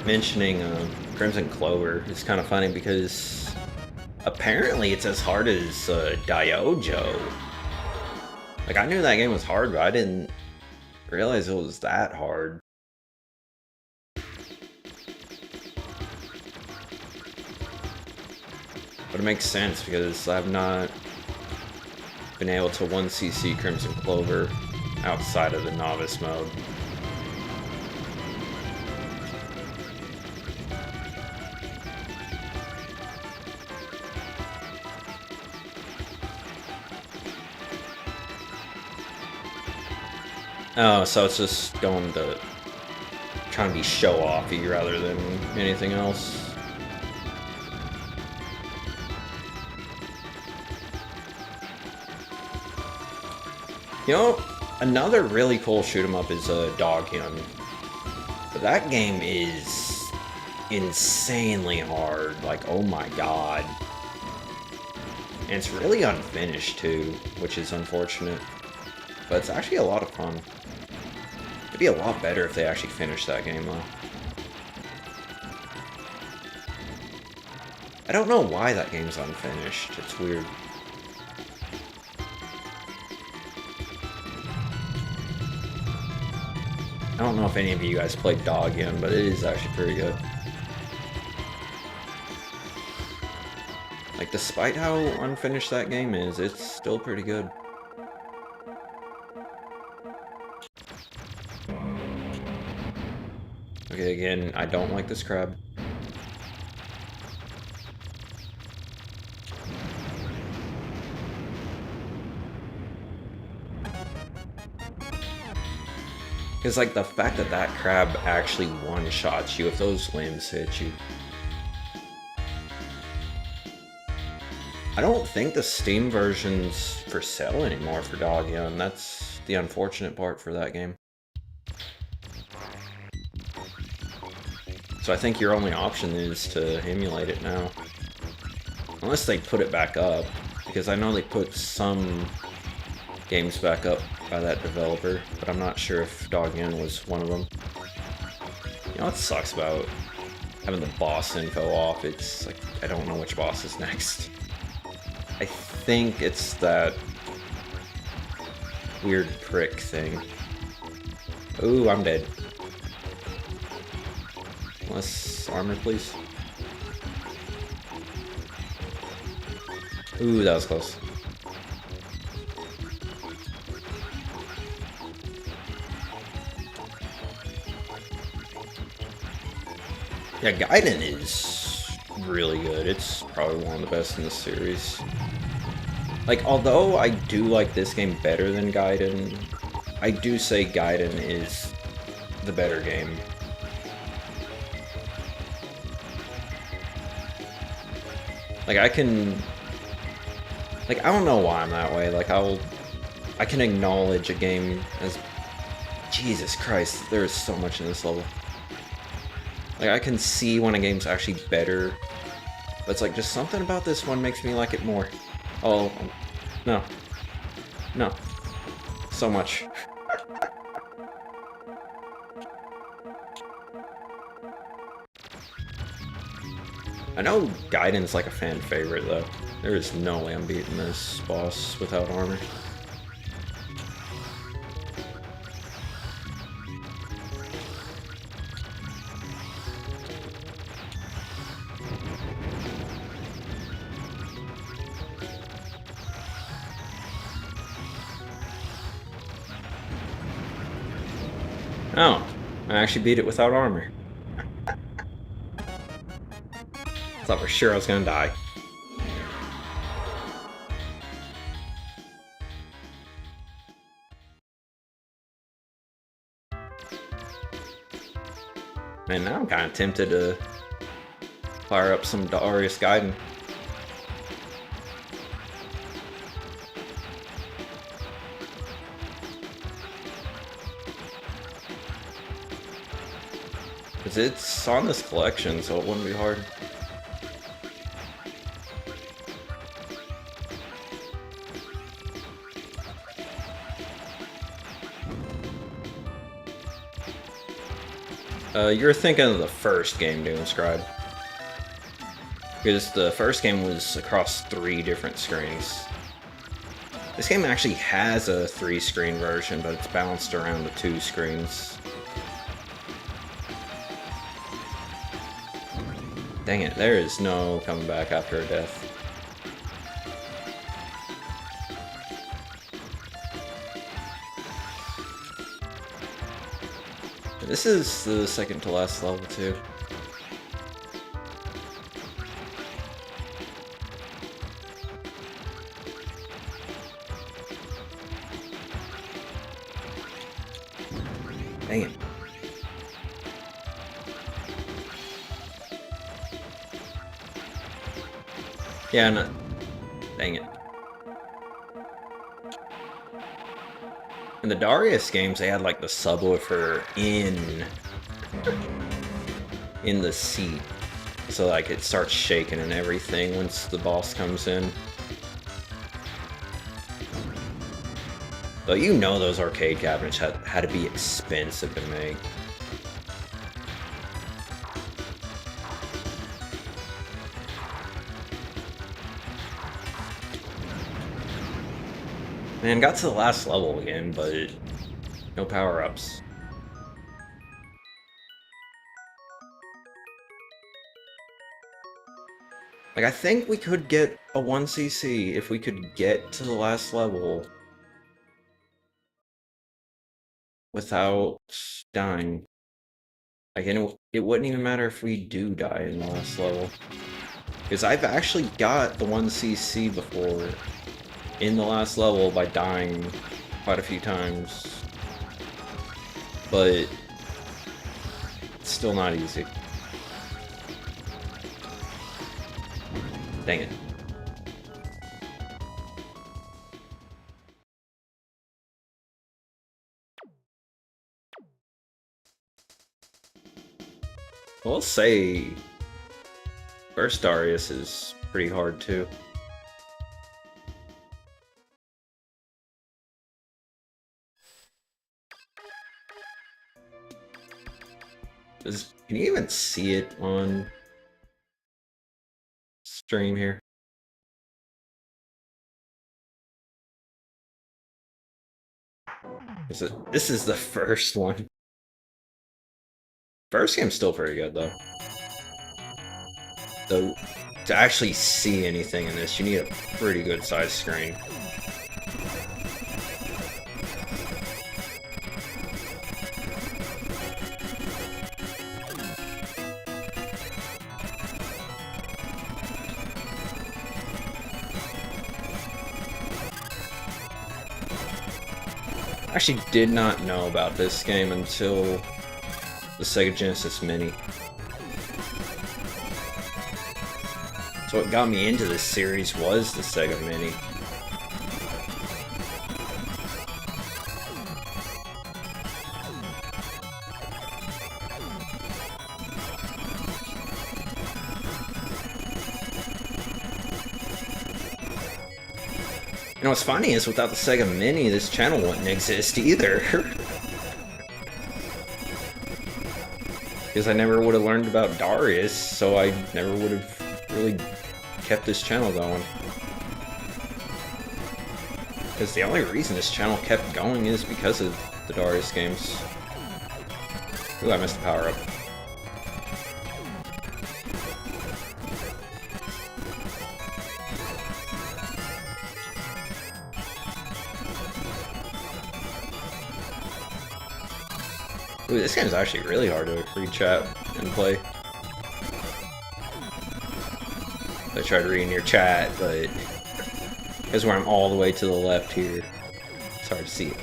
mentioning Crimson Clover is kind of funny because Apparently it's as hard as Diojo. Like, I knew that game was hard, but I didn't realize it was that hard. But it makes sense because I've not been able to 1cc Crimson Clover outside of the novice mode. Oh, so it's just going to trying to be show-offy rather than anything else. You know, another really cool shoot-'em-up is Dog Hunt. But that game is insanely hard. Like, oh my god. And it's really unfinished too, which is unfortunate. But it's actually a lot of fun. It'd be a lot better if they actually finished that game, though. I don't know why that game's unfinished. It's weird. I don't know if any of you guys played Dog Hunt, but it is actually pretty good. Like, despite how unfinished that game is, it's still pretty good. Okay, again, I don't like this crab. Because, like, the fact that that crab actually one-shots you if those limbs hit you. I don't think the Steam version's for sale anymore for Dog Hunt. That's the unfortunate part for that game. So I think your only option is to emulate it now. Unless they put it back up. Because I know they put some games back up by that developer, but I'm not sure if Dog Hunt was one of them. You know what sucks about having the boss info off? It's like, I don't know which boss is next. I think it's that weird prick thing. Ooh, I'm dead. Less armor, please. Ooh, that was close. Yeah, Gaiden is really good. It's probably one of the best in the series. Like, although I do like this game better than Gaiden, I do say Gaiden is the better game. Like, I can... Like, I don't know why I'm that way. Like, I can acknowledge a game as... Jesus Christ, there is so much in this level. Like, I can see when a game's actually better, but it's like, just something about this one makes me like it more. Oh, no. No. So much. I know Gaiden's like a fan favorite, though. There is no way I'm beating this boss without armor. Oh, I actually beat it without armor. Thought for sure I was gonna die. Man, now I'm kind of tempted to fire up some Darius Gaiden. Because it's on this collection, so it wouldn't be hard. You're thinking of the first game, Doomscribe. Because the first game was across 3 different screens. This game actually has a 3-screen version, but it's balanced around the 2 screens. Dang it, there is no coming back after a death. This is the second to last level, too. Dang it. Yeah, no. Dang it. In the Darius games, they had like the subwoofer in the seat. So like it starts shaking and everything once the boss comes in. Though you know those arcade cabinets had to be expensive to make. Man, got to the last level again, but no power-ups. Like, I think we could get a 1cc if we could get to the last level without dying. Like, and it wouldn't even matter if we do die in the last level. Because I've actually got the 1cc before in the last level by dying quite a few times. But it's still not easy. Dang it. We'll say first Darius is pretty hard too. Can you even see it on stream here? This is the first one. First game's still pretty good though. Though to actually see anything in this, you need a pretty good sized screen. I actually did not know about this game until the Sega Genesis Mini. So what got me into this series was the Sega Mini. You know what's funny is without the Sega Mini, this channel wouldn't exist either. Because I never would have learned about Darius, so I never would have really kept this channel going. Because the only reason this channel kept going is because of the Darius games. Ooh, I missed the power up. Ooh, this game's actually really hard to read chat and play. I tried reading your chat, but because where I'm all the way to the left here, it's hard to see it.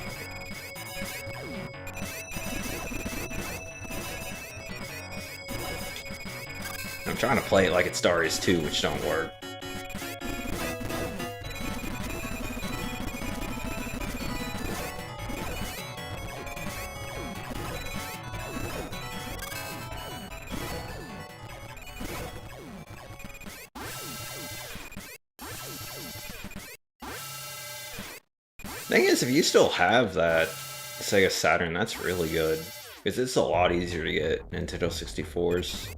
I'm trying to play it like it's Darius 2, which don't work. Thing is, if you still have that Sega Saturn, that's really good. Because it's a lot easier to get Nintendo 64s.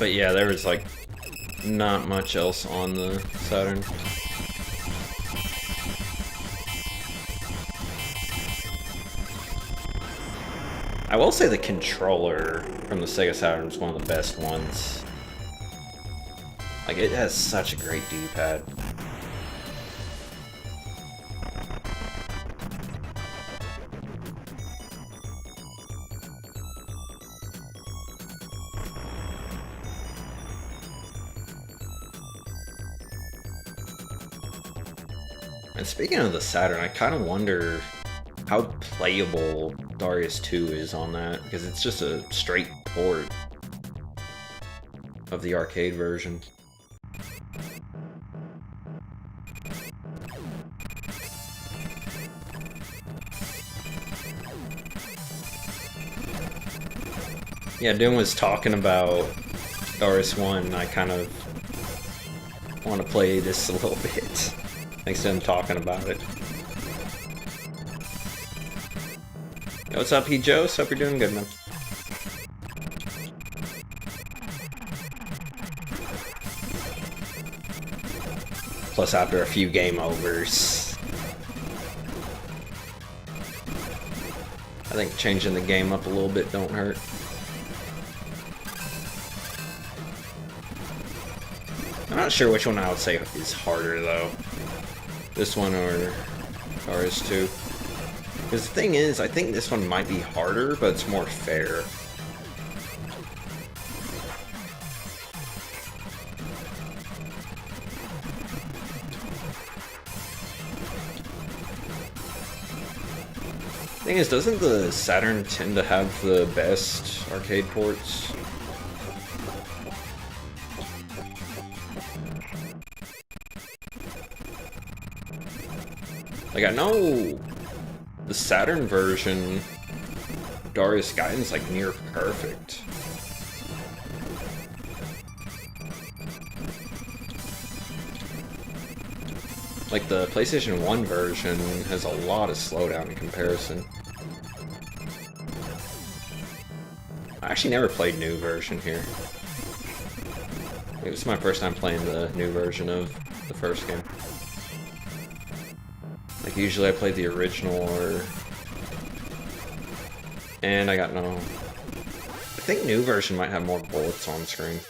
But yeah, there was like not much else on the Saturn. I will say the controller from the Sega Saturn is one of the best ones. Like, it has such a great D-pad. And speaking of the Saturn, I kind of wonder how playable Darius 2 is on that, because it's just a straight port of the arcade version. Yeah, Doom was talking about Darius 1, and I kind of want to play this a little bit, thanks to him talking about it. Yo, what's up, Pete Joe? Hope you're doing good, man. Plus, after a few game overs, I think changing the game up a little bit don't hurt. I'm not sure which one I would say is harder, though. This one or Darius 2. Because the thing is, I think this one might be harder, but it's more fair. Thing is, doesn't the Saturn tend to have the best arcade ports? Like, I know the Saturn version, Darius Gaiden's like near perfect. Like, the PlayStation 1 version has a lot of slowdown in comparison. I actually never played new version here. It was my first time playing the new version of the first game. Like, usually I play the original or... And I got no... I think new version might have more bullets on screen.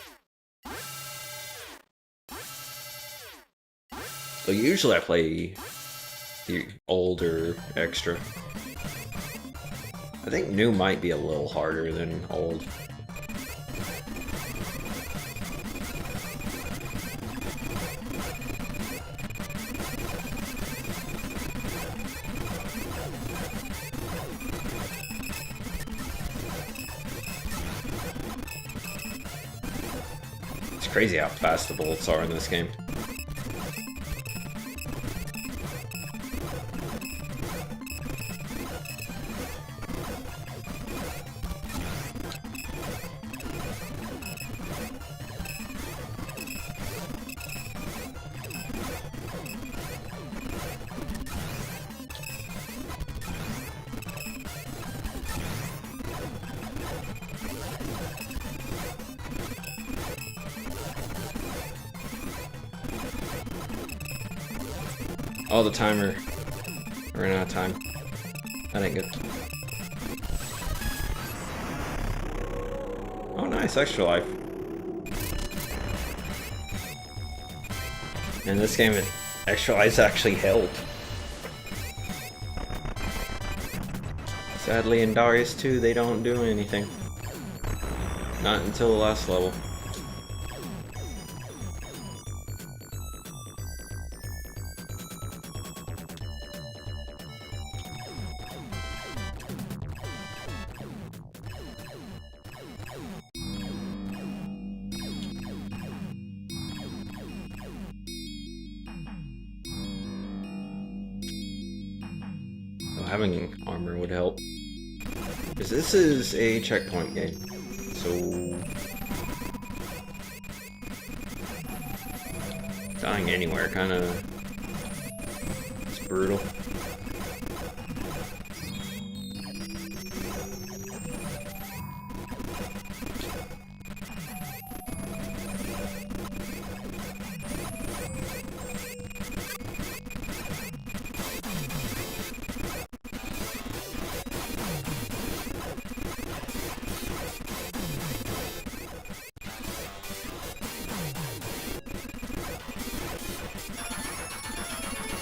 So usually I play the older extra. I think new might be a little harder than old. It's crazy how fast the bullets are in this game. Oh, the timer. I ran out of time. That ain't good. Oh, nice. Extra life. In this game, extra life actually helped. Sadly, in Darius 2, they don't do anything. Not until the last level. Having armor would help. Because this is a checkpoint game. So... dying anywhere kinda... it's brutal.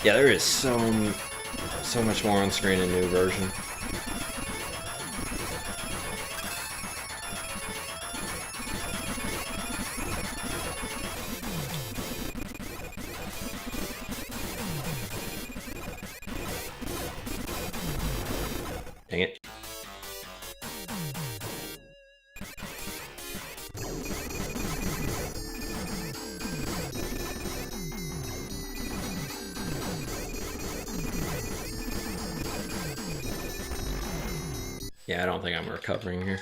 Yeah, there is so much more on screen in new version. Dang it. Yeah, I don't think I'm recovering here.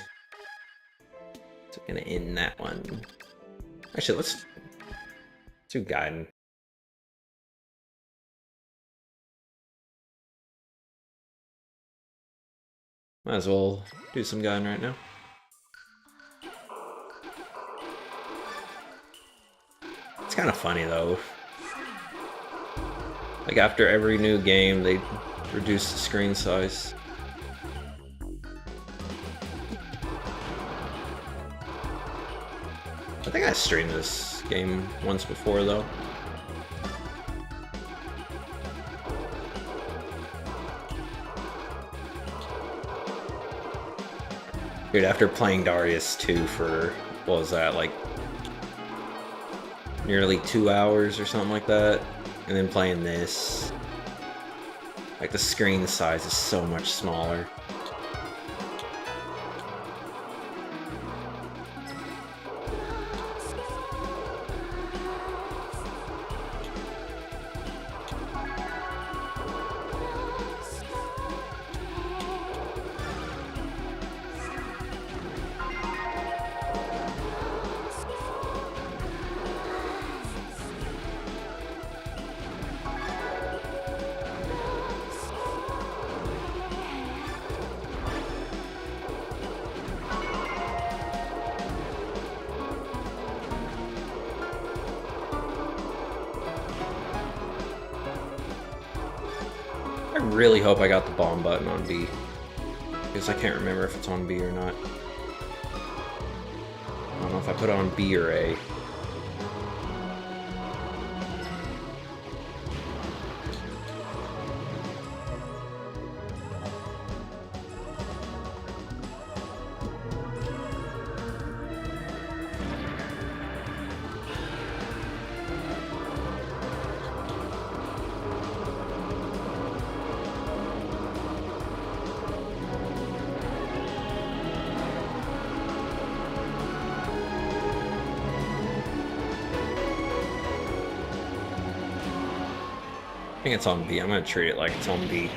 So I'm gonna end that one. Actually, let's do Gaiden. Might as well do some Gaiden right now. It's kind of funny though. Like after every new game, they reduce the screen size. I think I streamed this game once before though. Dude, after playing Darius 2 for, what was that, like nearly 2 hours or something like that, and then playing this, like the screen size is so much smaller. I really hope I got the bomb button on B, because I can't remember if it's on B or not. I don't know if I put it on B or A. I think it's on B. I'm gonna treat it like it's on B.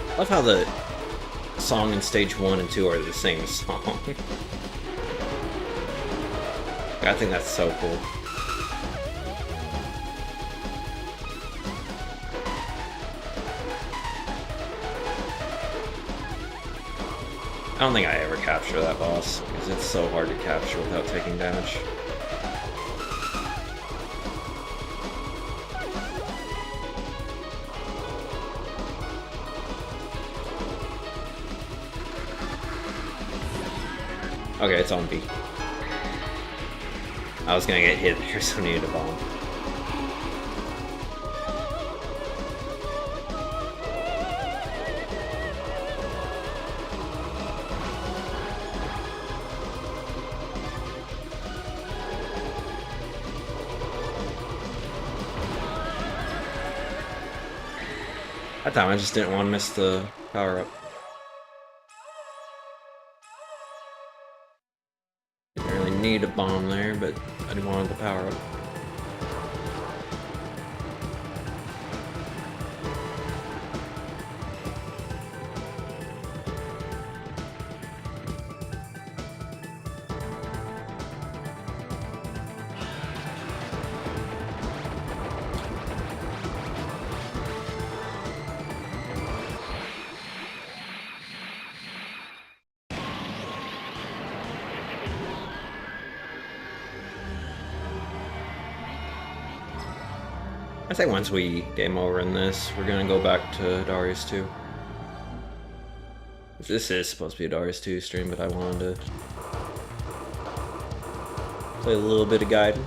I love how the song in stage 1 and 2 are the same song. I think that's so cool. I don't think I ever capture that boss, because it's so hard to capture without taking damage. Okay, it's on B. I was gonna get hit there, so I needed a bomb. That time I just didn't want to miss the power-up. Didn't really need a bomb there, but I didn't want the power-up. I think once we game over in this, we're gonna go back to Darius 2. This is supposed to be a Darius 2 stream, but I wanted to play a little bit of Gaiden.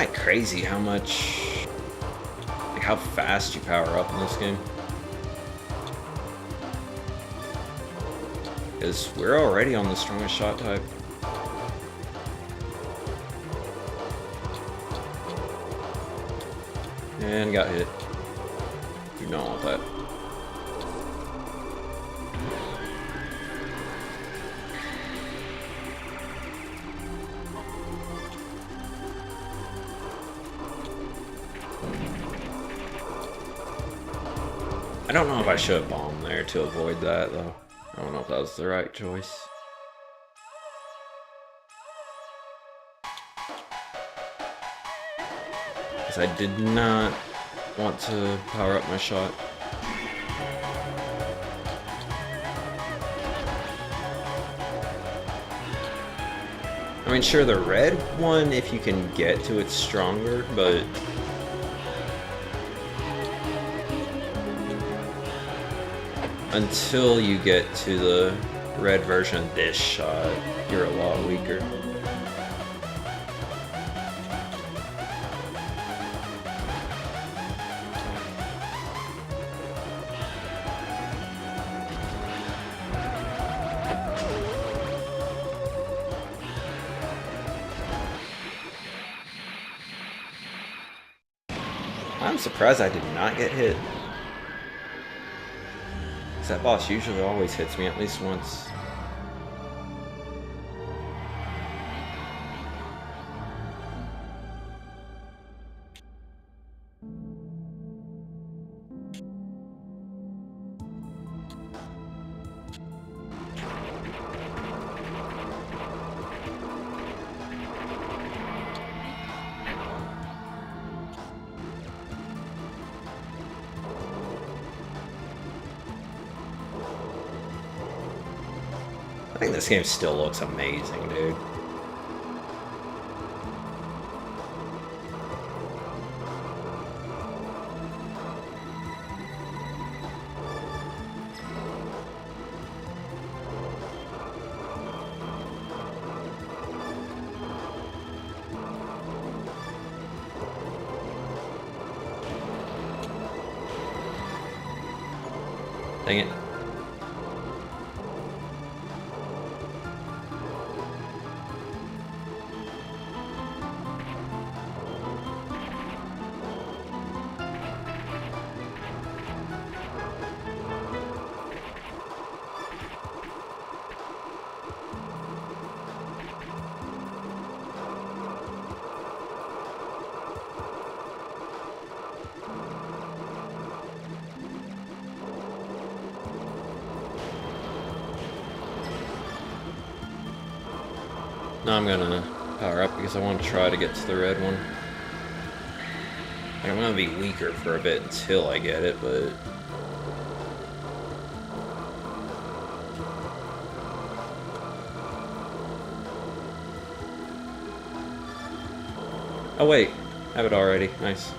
It's crazy how much, like how fast you power up in this game. Because we're already on the strongest shot type. And got hit. Do not want that. I don't know if I should have bombed there to avoid that, though. I don't know if that was the right choice. Because I did not want to power up my shot. I mean, sure, the red one, if you can get to it, stronger, but until you get to the red version of this shot, you're a lot weaker. I'm surprised I did not get hit. That boss usually always hits me at least once. I think this game still looks amazing, dude. Dang it. Now I'm gonna power up because I want to try to get to the red one. Like, I'm gonna be weaker for a bit until I get it, but oh wait, have it already. Nice.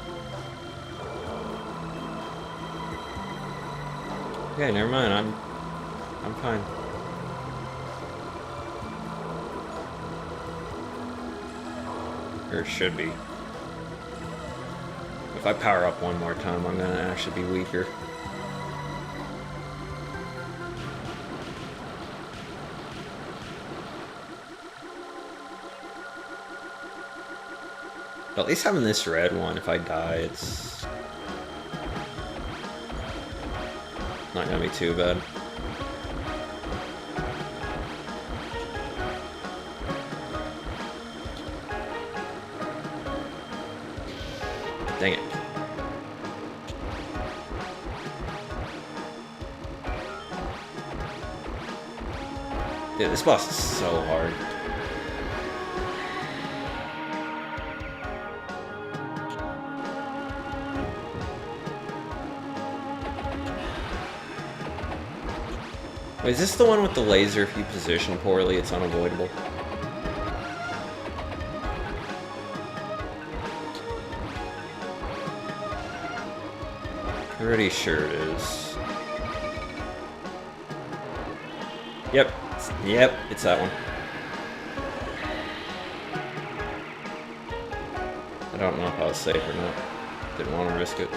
Okay, never mind. I'm fine. Or it should be. If I power up one more time, I'm gonna actually be weaker. At least having this red one, if I die, it's not gonna be too bad. Dang it. Dude, this boss is so hard. Wait, is this the one with the laser? If you position poorly, it's unavoidable? Pretty sure it is. Yep. Yep, it's that one. I don't know if I was safe or not. Didn't want to risk it.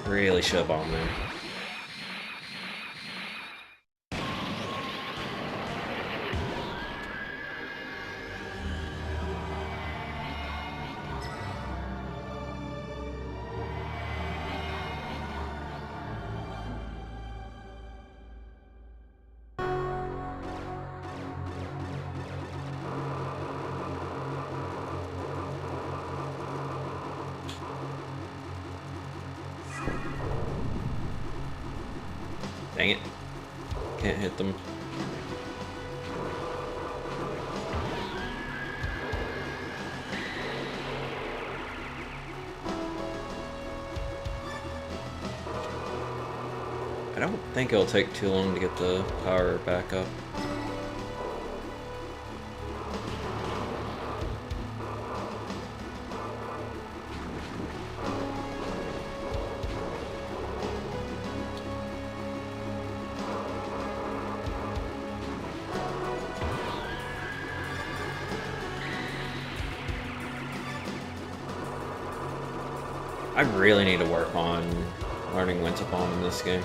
Really should have bombed there. Dang it. Can't hit them. I don't think it'll take too long to get the power back up. I really need to work on learning when to bomb in this game.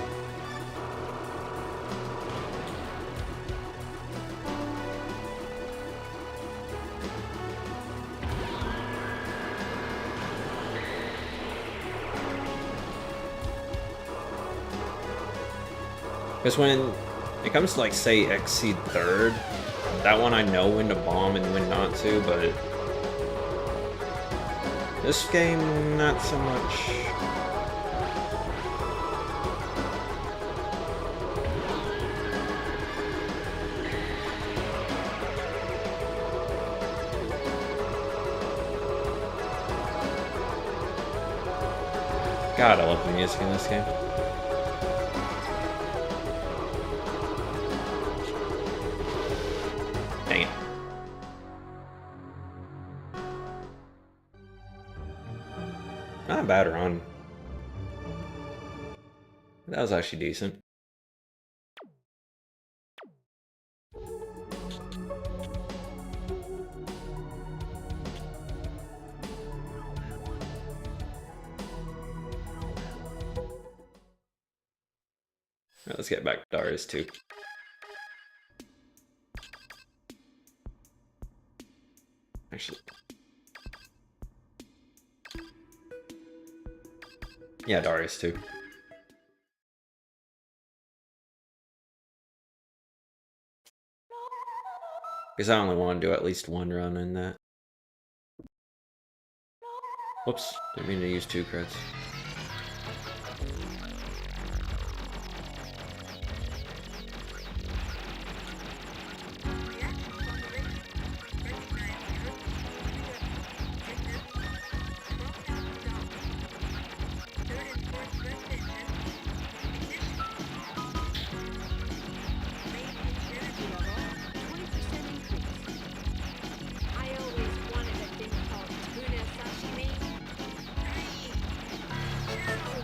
Because when it comes to, like, say, Exceed Third, that one I know when to bomb and when not to, but this game, not so much. God, I love the music in this game. Dang it. Not a bad run. That was actually decent. Alright, let's get back to Darius too. Actually, yeah, Darius too. Because I only want to do at least one run in that. Whoops, didn't mean to use 2 crits.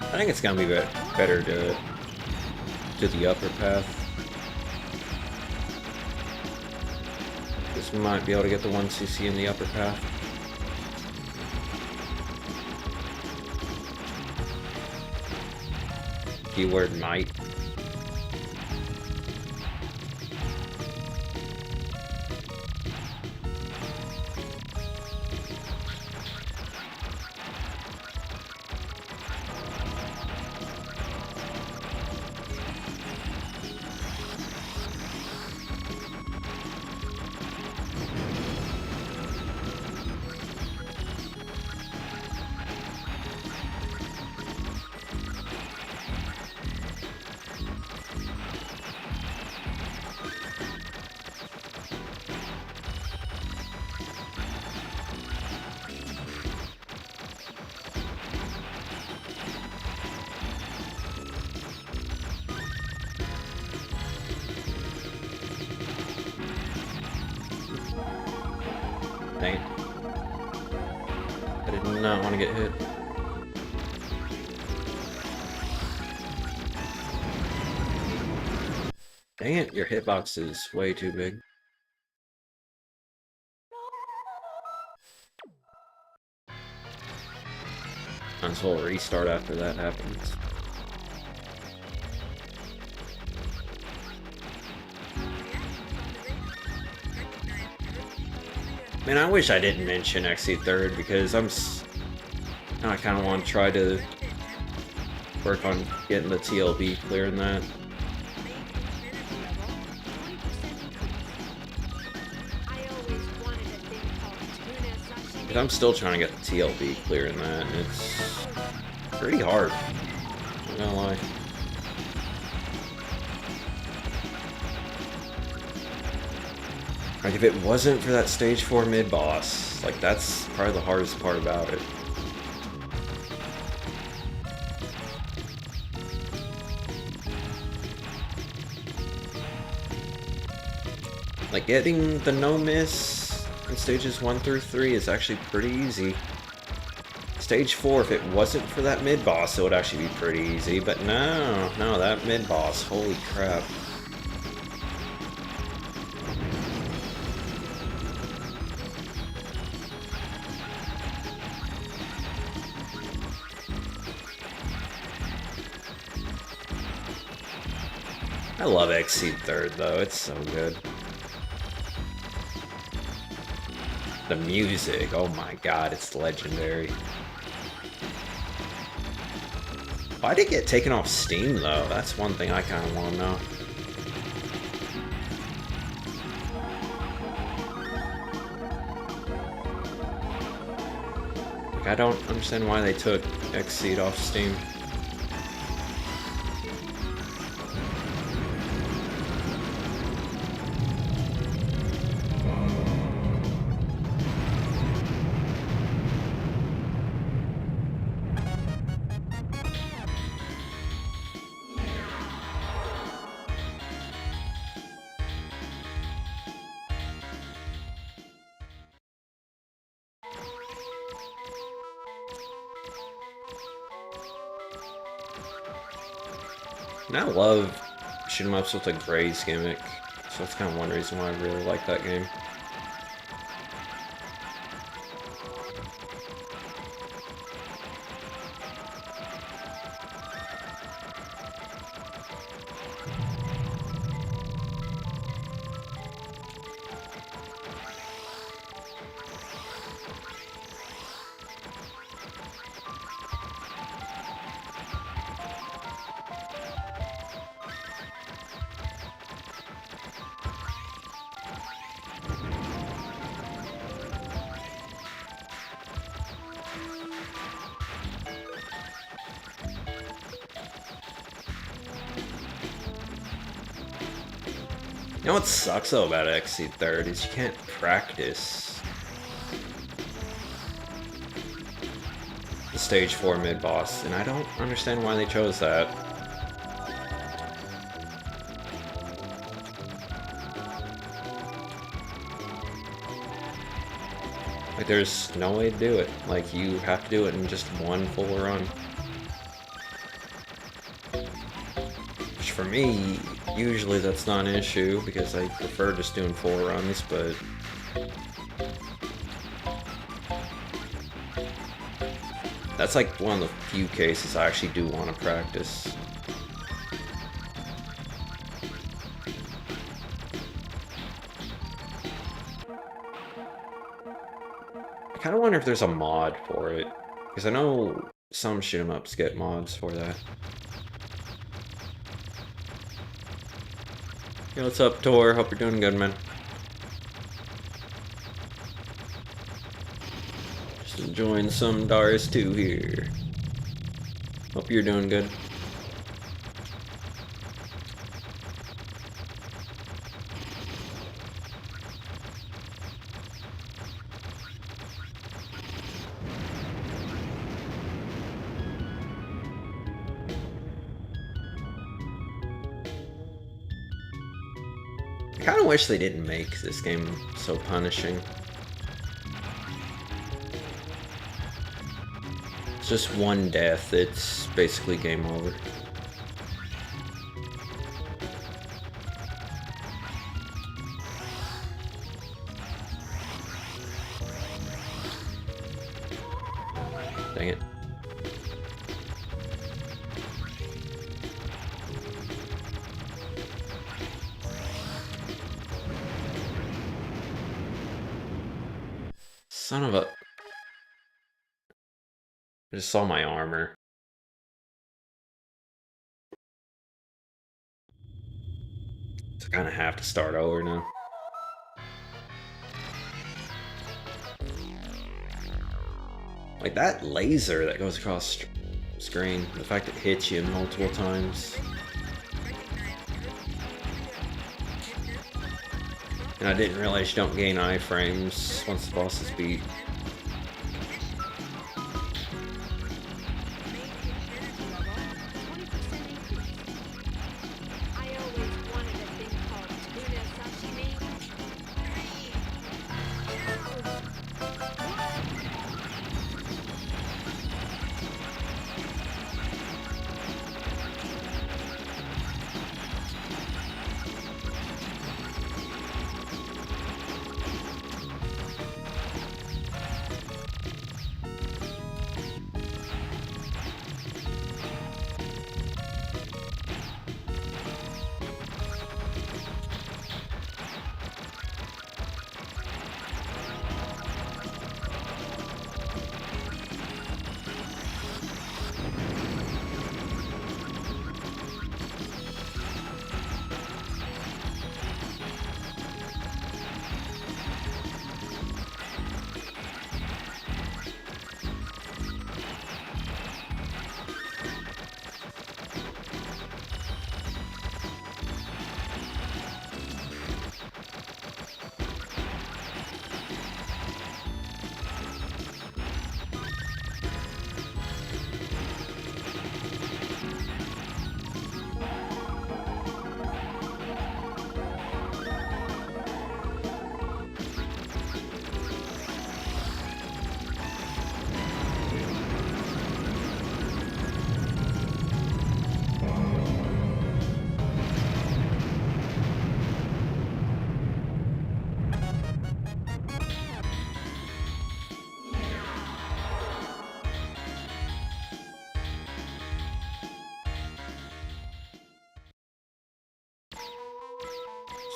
I think it's gonna be better to do the upper path. This might be able to get the 1 CC in the upper path. Keyword might. Dang it. I did not want to get hit. Dang it, your hitbox is way too big. Might as well restart after that happens. Man, I wish I didn't mention Exceed Third because I kind of want to try to work on getting the TLB clearing that. But I'm still trying to get the TLB clearing that, and it's pretty hard. I'm not gonna lie. Like, if it wasn't for that stage 4 mid-boss, like, that's probably the hardest part about it. Like, getting the no-miss in stages 1 through 3 is actually pretty easy. Stage 4, if it wasn't for that mid-boss, it would actually be pretty easy, but no, that mid-boss, holy crap. I love Exceed Third, though. It's so good. The music, oh my god, it's legendary. Why'd it get taken off Steam, though? That's one thing I kind of want to know. Like, I don't understand why they took Exceed off Steam. And I love shoot 'em ups with a Graze gimmick, so that's kind of one reason why I really like that game. You know what sucks though about Exceed Third is you can't practice the stage 4 mid-boss, and I don't understand why they chose that. Like, there's no way to do it. Like, you have to do it in just one full run. Which for me, usually that's not an issue, because I prefer just doing full runs, but that's like one of the few cases I actually do want to practice. I kind of wonder if there's a mod for it, because I know some shoot 'em ups get mods for that. Yo, what's up, Tor? Hope you're doing good, man. Just enjoying some Darius 2 here. Hope you're doing good. I kind of wish they didn't make this game so punishing. Just one death, it's basically game over. Dang it. Son of a... I just saw my armor. So I kind of have to start over now. Like that laser that goes across screen, the fact it hits you multiple times. And I didn't realize you don't gain iframes once the boss is beat.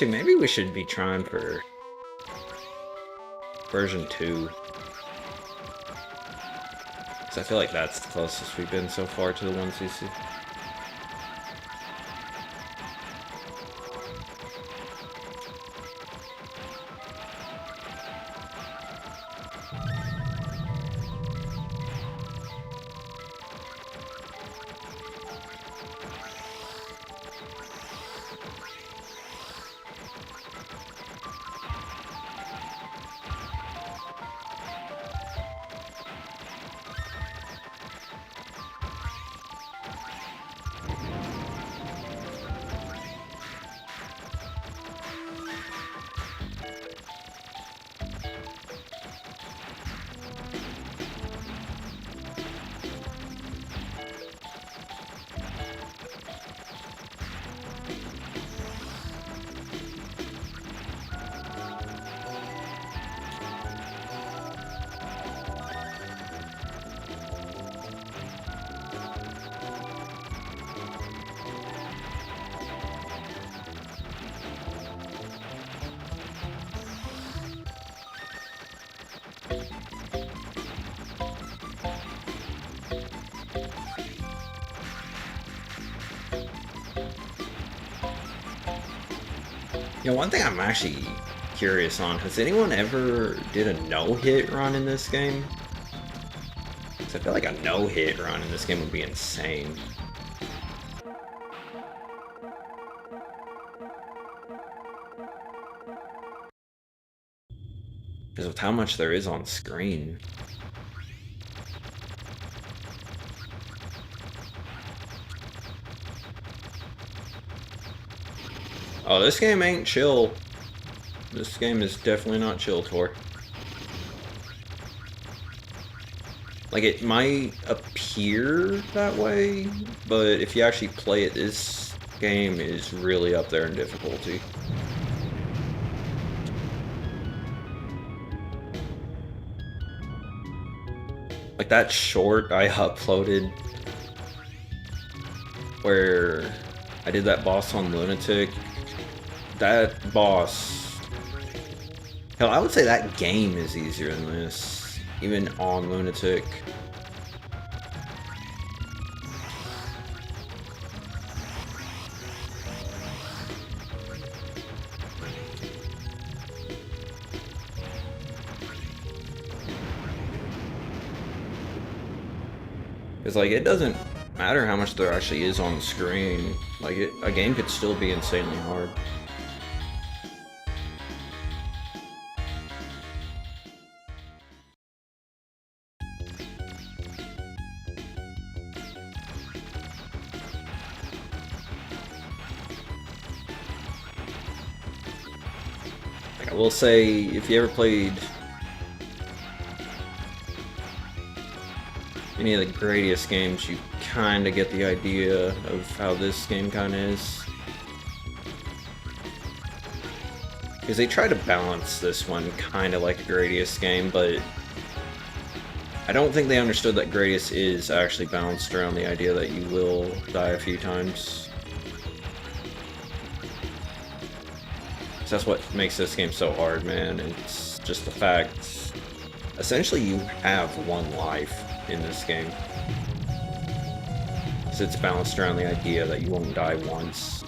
Dude, maybe we should be trying for version 2. Because I feel like that's the closest we've been so far to the 1cc. You know, one thing I'm actually curious on, has anyone ever did a no-hit run in this game? Because I feel like a no-hit run in this game would be insane. Because with how much there is on screen. Oh, this game ain't chill. This game is definitely not chill, Tor. Like, it might appear that way, but if you actually play it, this game is really up there in difficulty. Like, that short I uploaded where I did that boss on Lunatic, that boss... Hell, I would say that game is easier than this, even on Lunatic. Because, like, it doesn't matter how much there actually is on the screen. Like, a game could still be insanely hard. Like, I will say, if you ever played any of the Gradius games, you kind of get the idea of how this game kind of is. Because they try to balance this one kind of like a Gradius game, but I don't think they understood that Gradius is actually balanced around the idea that you will die a few times. So that's what makes this game so hard, man. It's just the fact, essentially you have one life in this game. So it's balanced around the idea that you won't die once.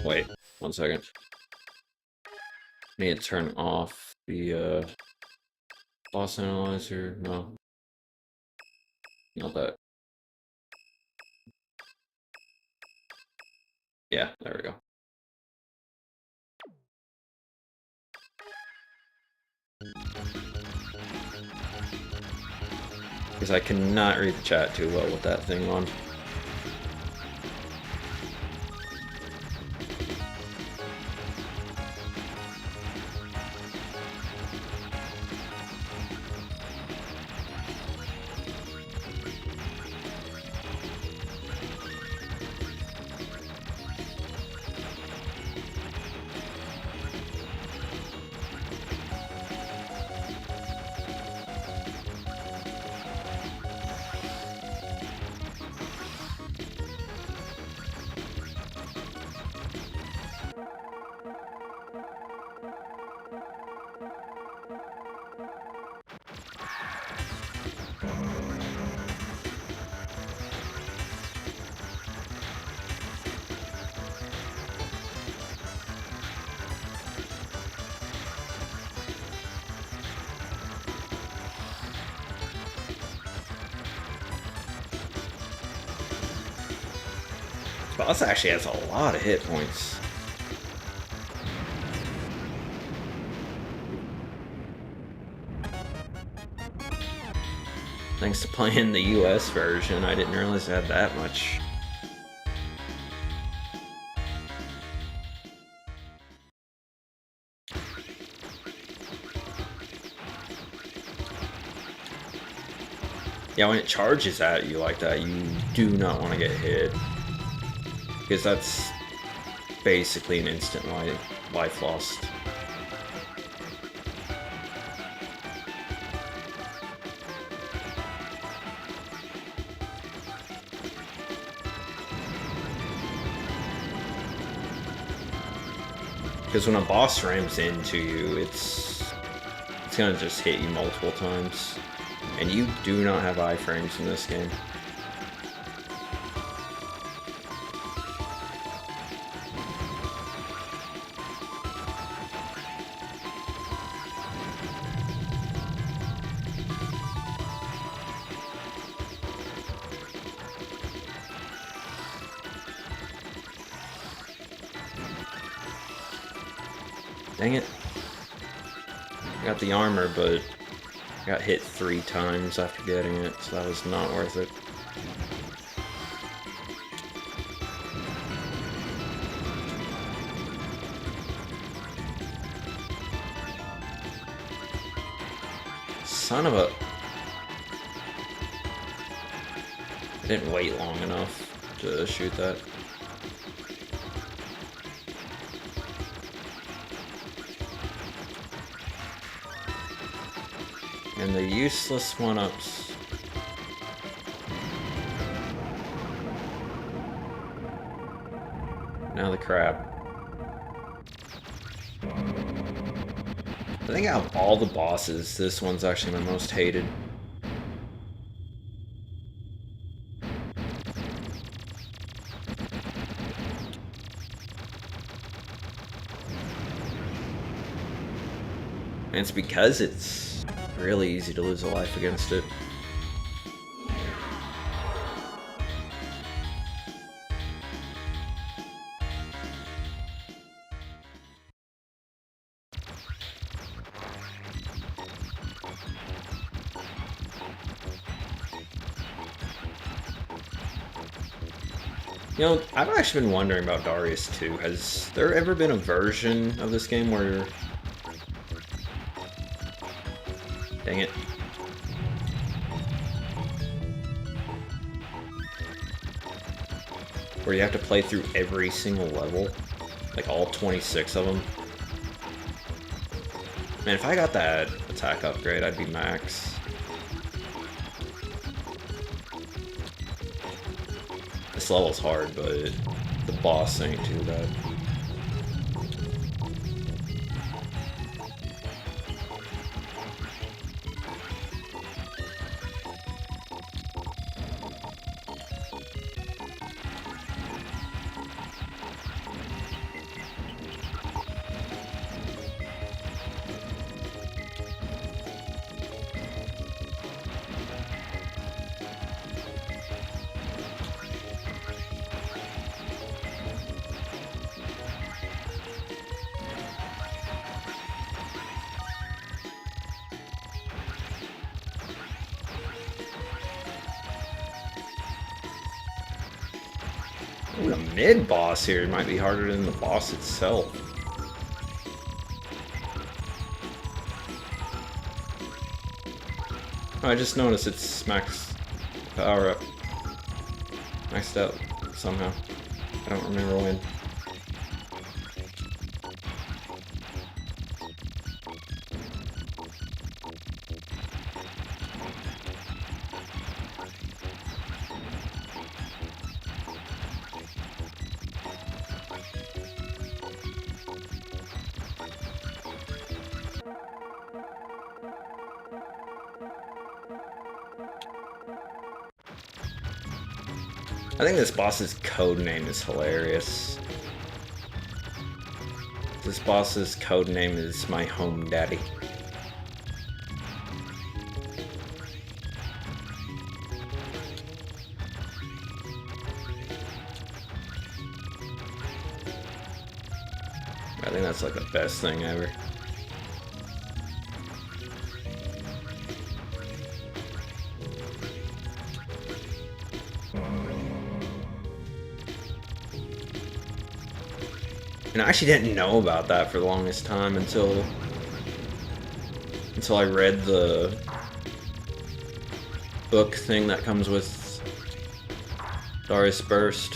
Wait, 1 second. Need to turn off the boss analyzer. No. Not that. Yeah, there we go. Because I cannot read the chat too well with that thing on. Boss actually has a lot of hit points. Thanks to playing the US version, I didn't realize it had that much. Yeah, when it charges at you like that, you do not want to get hit. Because that's basically an instant life lost. Because when a boss rams into you, it's gonna just hit you multiple times. And you do not have iframes in this game. Dang it. I got the armor, but I got hit 3 times after getting it, so that was not worth it. Son of a... I didn't wait long enough to shoot that. And the useless one-ups. Now the crab. I think out of all the bosses, this one's actually my most hated. And it's because it's really easy to lose a life against it. You know, I've actually been wondering about Darius too. Has there ever been a version of this game where... Dang it. Where you have to play through every single level? Like all 26 of them? Man, if I got that attack upgrade, I'd be max. This level's hard, but the boss ain't too bad. Ooh, the mid-boss here might be harder than the boss itself. Oh, I just noticed it's max power up. Maxed out somehow. I don't remember when. I think this boss's code name is hilarious. This boss's code name is My Home Daddy. I think that's like the best thing ever. And I actually didn't know about that for the longest time until I read the book thing that comes with Darius Burst.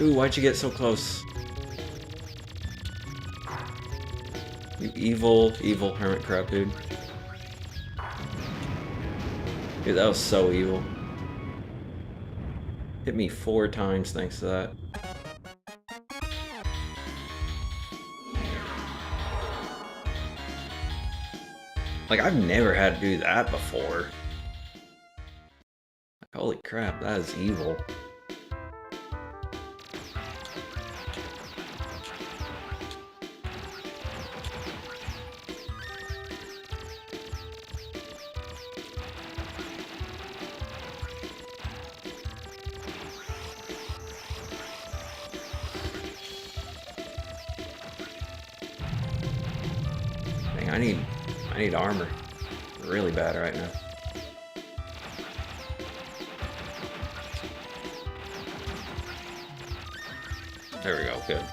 Ooh, why'd you get so close? You evil, evil hermit crab, dude. Dude, that was so evil. Hit me 4 times thanks to that. Like, I've never had to do that before. Holy crap, that is evil. I need armor. Really bad right now. There we go, good.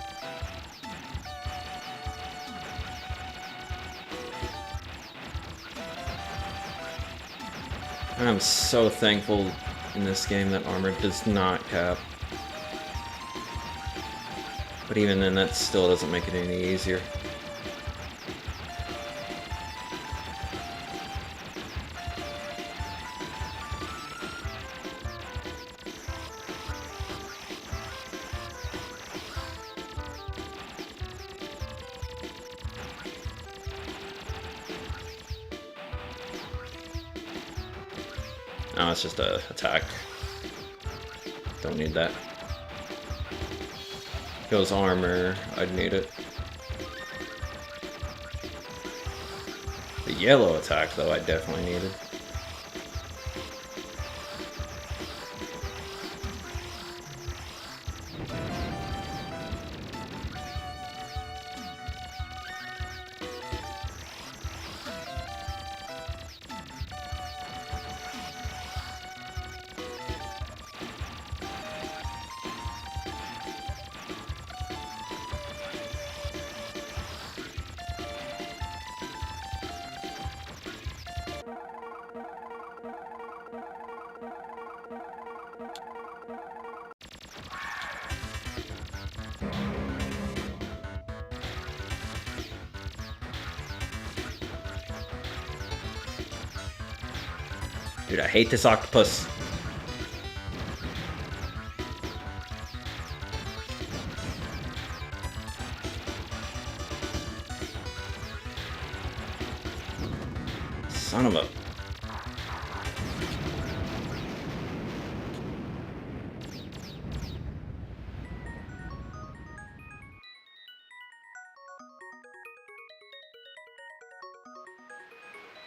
I'm so thankful in this game that armor does not cap. But even then, that still doesn't make it any easier. No, it's just a attack. Don't need that. Goes armor, I'd need it. The yellow attack, though, I definitely needed. Dude, I hate this octopus. Son of a...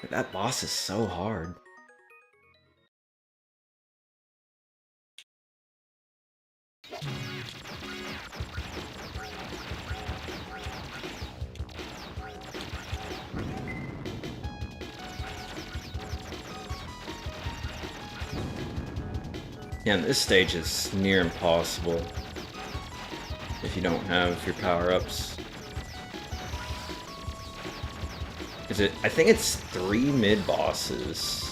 That boss is so hard. Yeah, this stage is near impossible if you don't have your power-ups. Is it? I think it's 3 mid-bosses.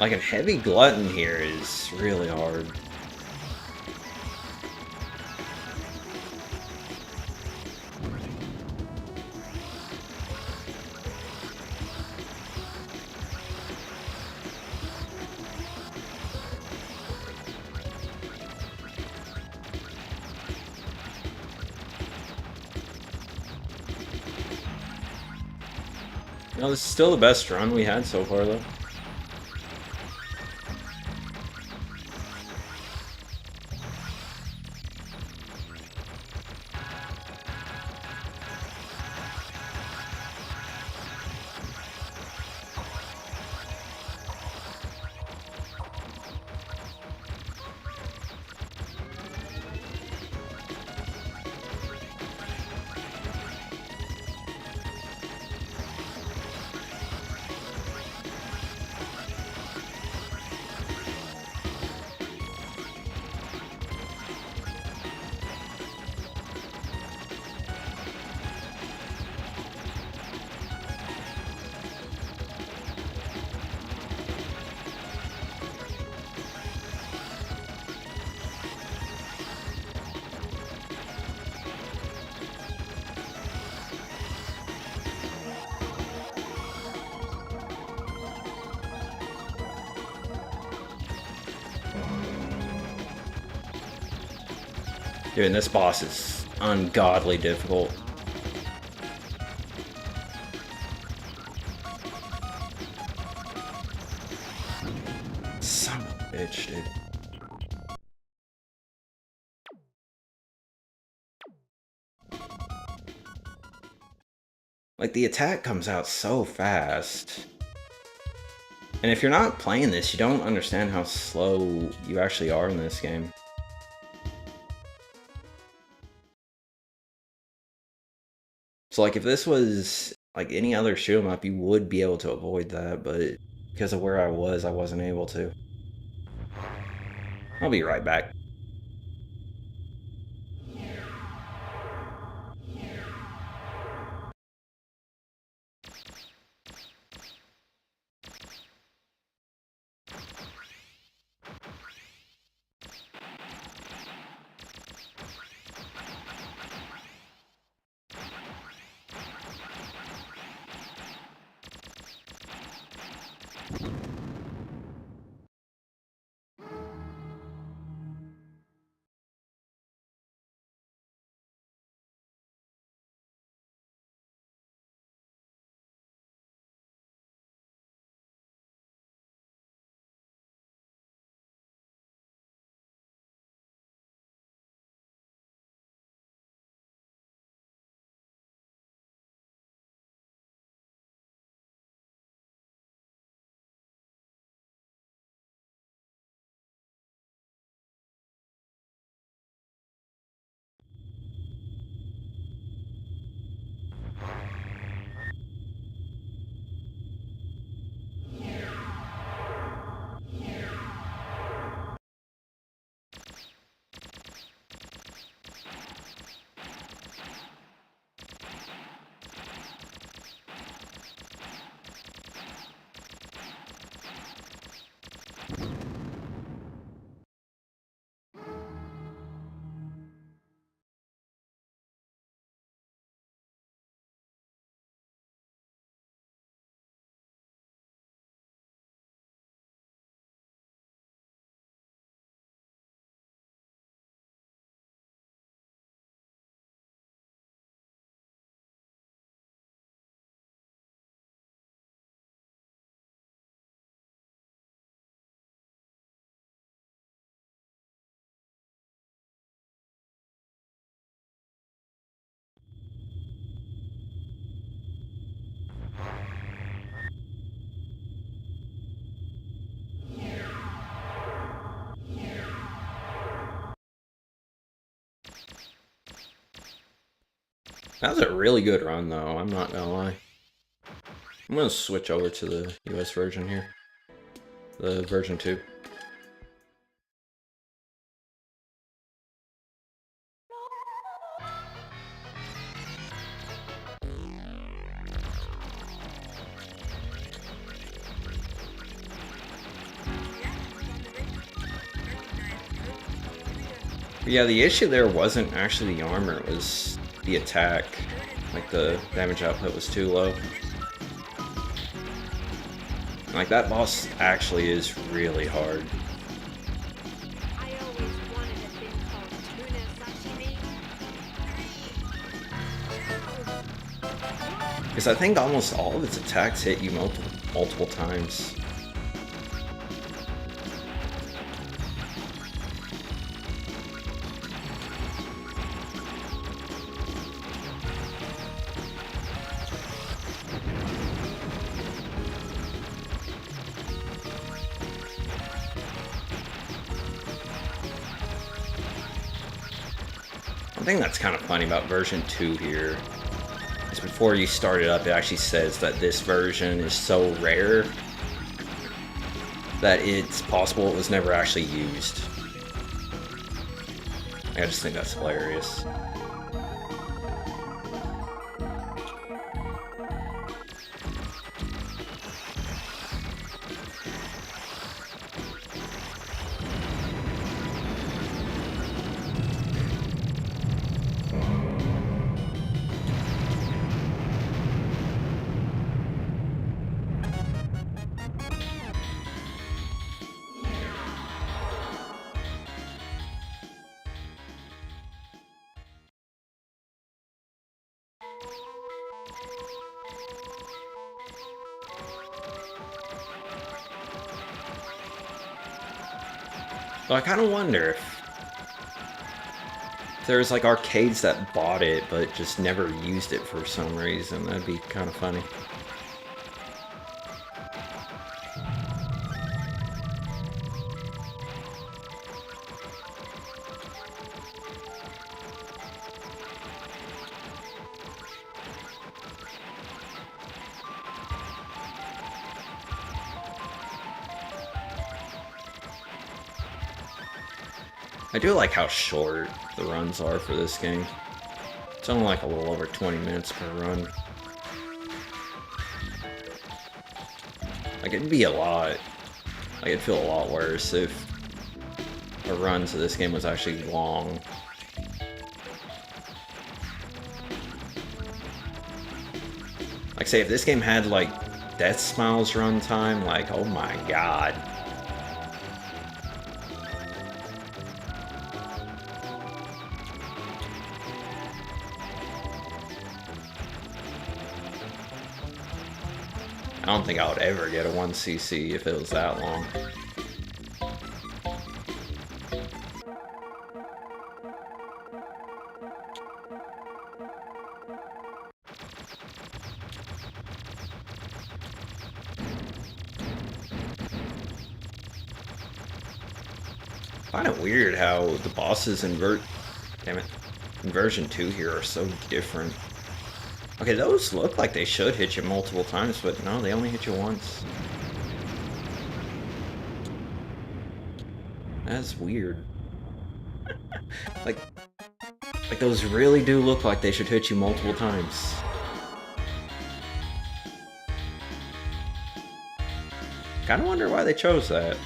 Like, a heavy glutton here is really hard. No, this is still the best run we had so far, though. Dude, and this boss is ungodly difficult. Son of a bitch, dude. Like, the attack comes out so fast. And if you're not playing this, you don't understand how slow you actually are in this game. So, like, if this was, like, any other shoot 'em up, you would be able to avoid that, but because of where I wasn't able to. I'll be right back. That was a really good run, though, I'm not gonna lie. I'm gonna switch over to the US version here. The version 2. But yeah, the issue there wasn't actually the armor, it was the attack. Like, the damage output was too low. Like, that boss actually is really hard. Because I think almost all of its attacks hit you multiple times. One thing that's kind of funny about version 2 here is before you start it up, it actually says that this version is so rare that it's possible it was never actually used. I just think that's hilarious. So I kind of wonder if there's like arcades that bought it, but just never used it for some reason. That'd be kind of funny. I do like how short the runs are for this game. It's only like a little over 20 minutes per run. Like, it'd be a lot. Like, it'd feel a lot worse if a run to this game was actually long. Like, say, if this game had, like, Death Smiles runtime, like, oh my god. I don't think I would ever get a 1cc if it was that long. I find it weird how the bosses in version 2 here are so different. Okay, those look like they should hit you multiple times, but no, they only hit you once. That's weird. like those really do look like they should hit you multiple times. Kinda wonder why they chose that.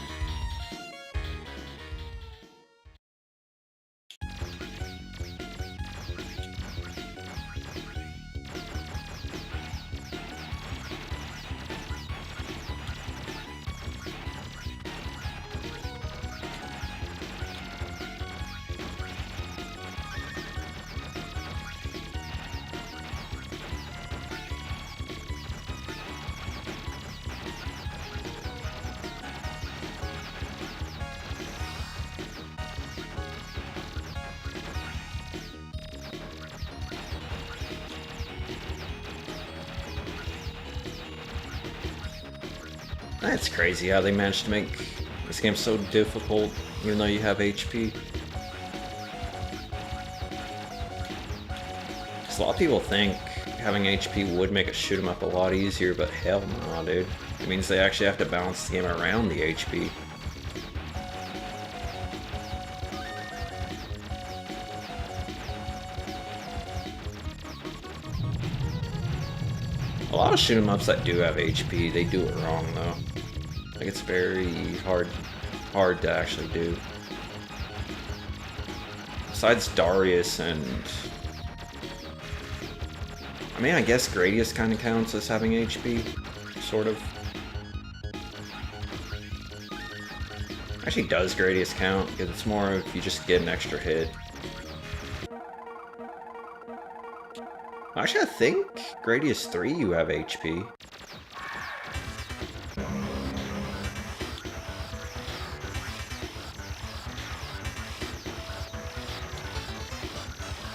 That's crazy how they managed to make this game so difficult, even though you have HP. Because a lot of people think having HP would make a shoot 'em up a lot easier, but hell no, dude. It means they actually have to balance the game around the HP. A lot of shoot 'em ups that do have HP, they do it wrong though. Like, it's very hard to actually do. Besides Darius and... I mean, I guess Gradius kind of counts as having HP, sort of. Actually, does Gradius count? Because it's more if you just get an extra hit. Actually, I think Gradius 3 you have HP.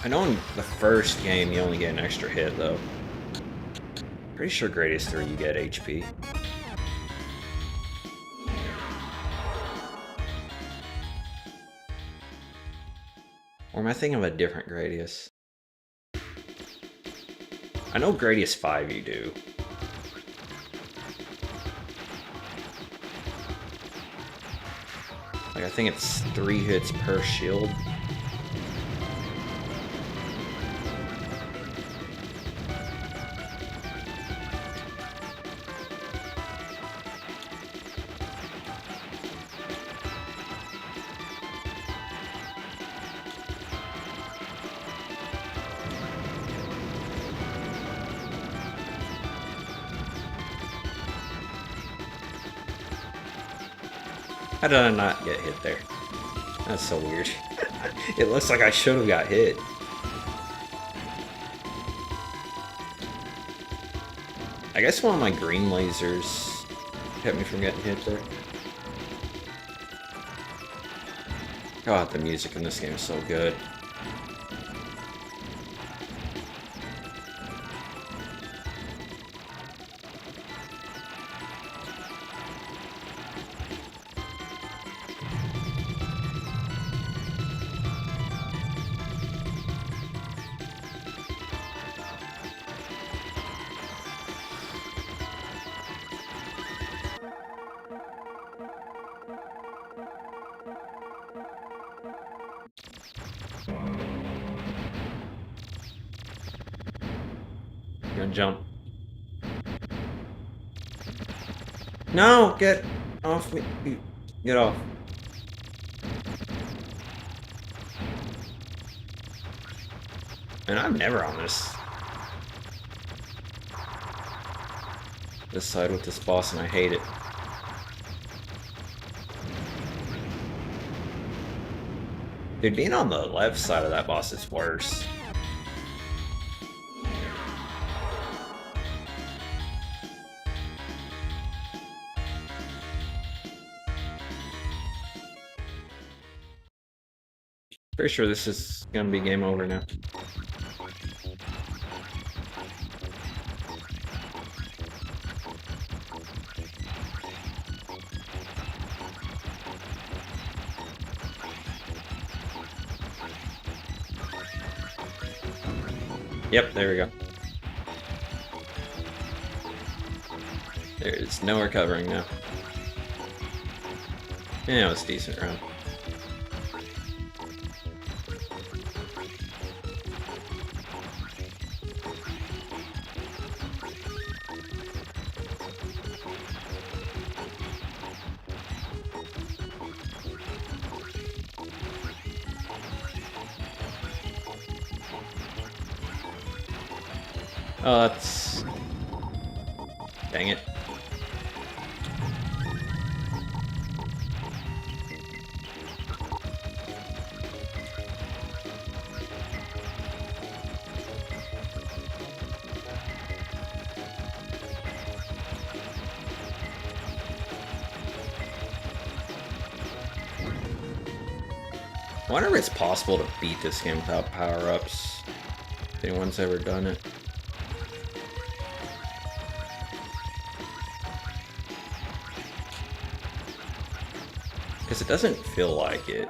I know in the first game you only get an extra hit, though. Pretty sure Gradius 3 you get HP. Or am I thinking of a different Gradius? I know Gradius 5 you do. Like, I think it's 3 hits per shield. How did I not get hit there? That's so weird. It looks like I should have got hit. I guess one of my green lasers kept me from getting hit there. God, the music in this game is so good. Gonna jump. No! Get off me. Get off. And I'm never on this side with this boss, and I hate it. Dude, being on the left side of that boss is worse. Pretty sure this is gonna be game over now. Yep, there we go. There's no recovering now. Yeah, it was a decent round. Oh, that's... Dang it. I wonder if it's possible to beat this game without power-ups. If anyone's ever done it. Because it doesn't feel like it.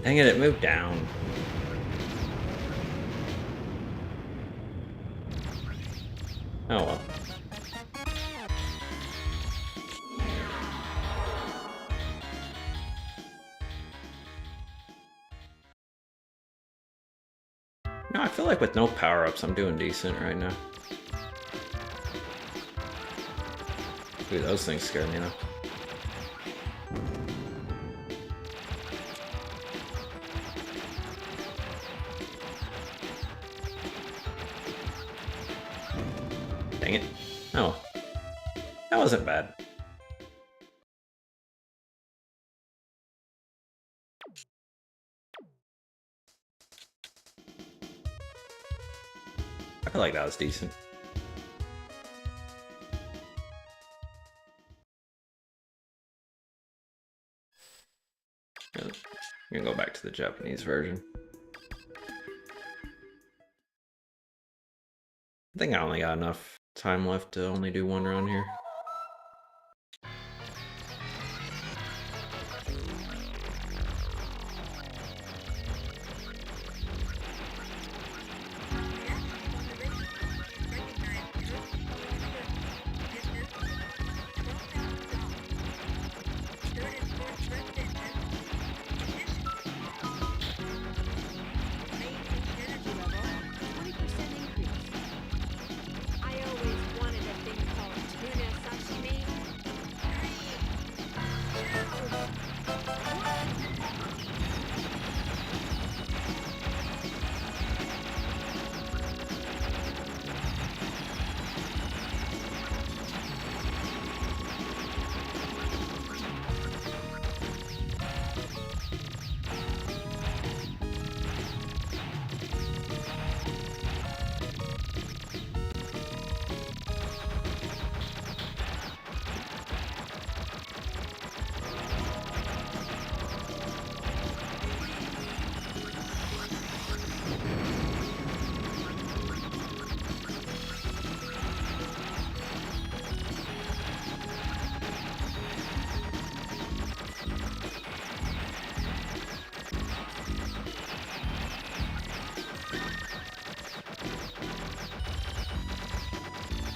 Dang it, it moved down. Oh well. No, I feel like with no power-ups, I'm doing decent right now. Dude, those things scare me though. Dang it. Oh. That wasn't bad. I feel like that was decent. I'm gonna go back to the Japanese version. I think I only got enough time left to only do one run here.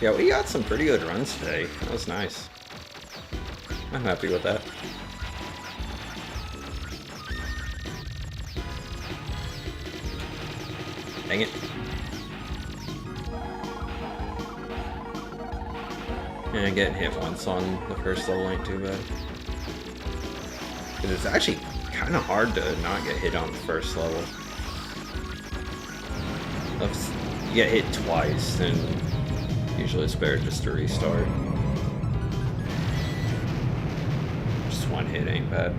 Yeah, we got some pretty good runs today. That was nice. I'm happy with that. Dang it. Yeah, getting hit once on the first level ain't too bad. Because it's actually kind of hard to not get hit on the first level. You get hit twice, and usually it's better just to restart. Just one hit ain't bad.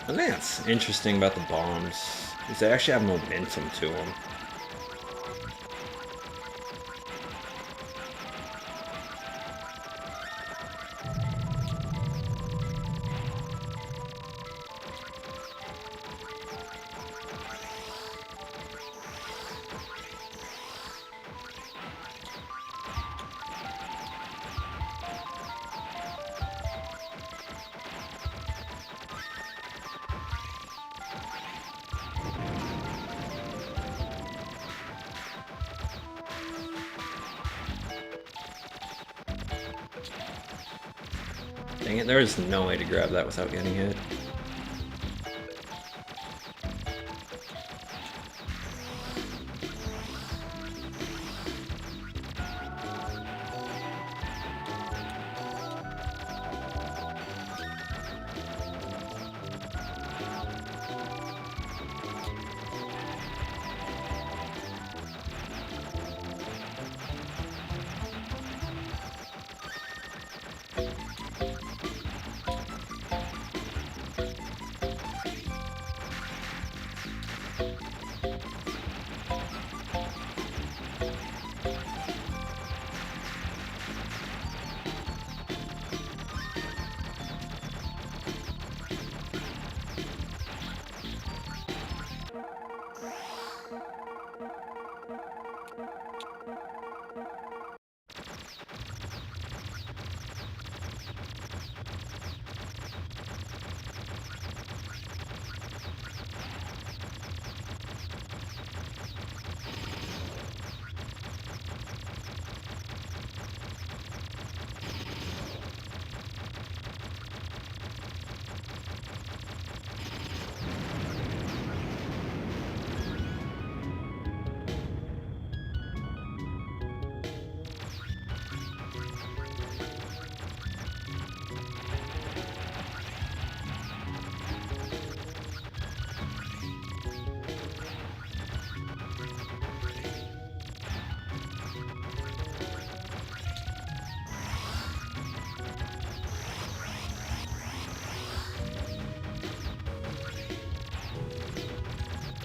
I think that's interesting about the bombs, is they actually have momentum to them. Dang it, there is no way to grab that without getting hit.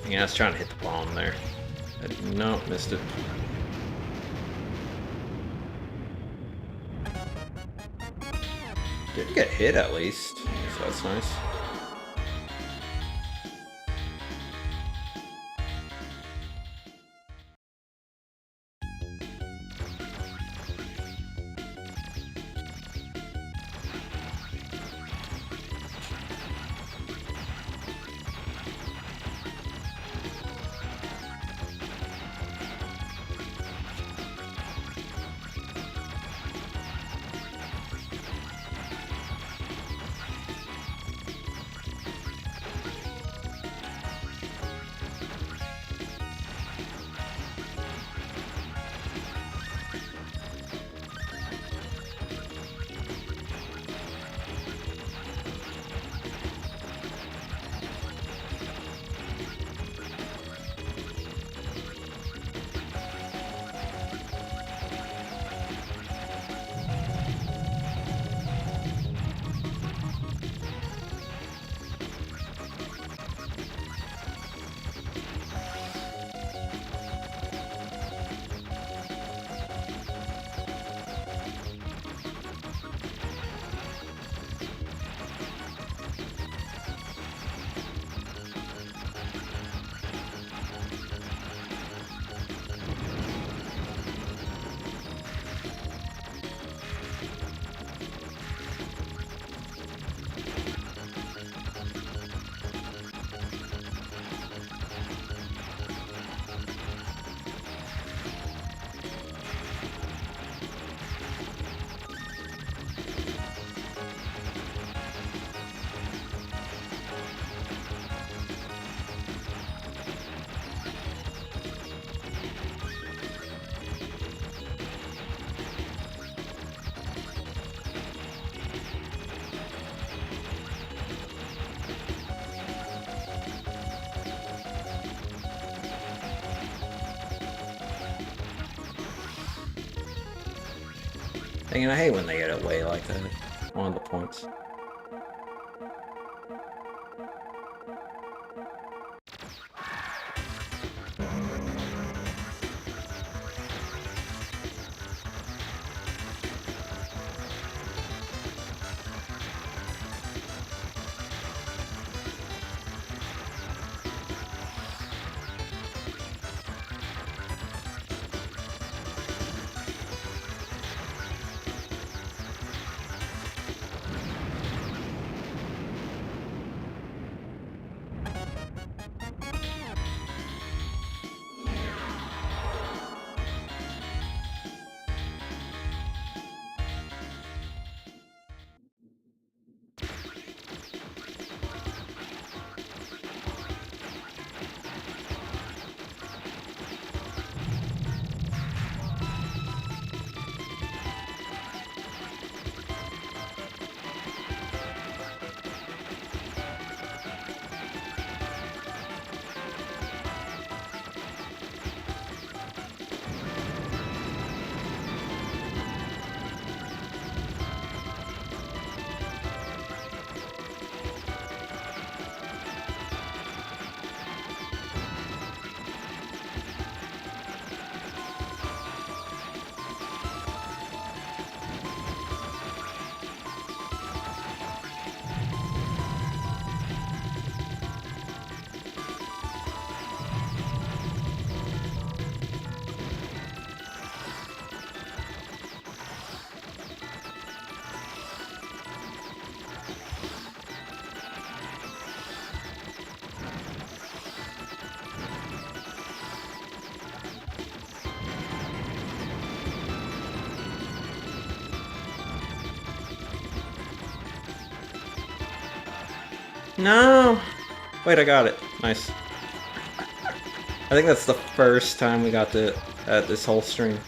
Yeah, I was trying to hit the bomb there. No, missed it. Didn't get hit at least, so that's nice. Dang it, I hate when they get away like that. On the points. No! Wait, I got it. Nice. I think that's the first time we got to at this whole stream.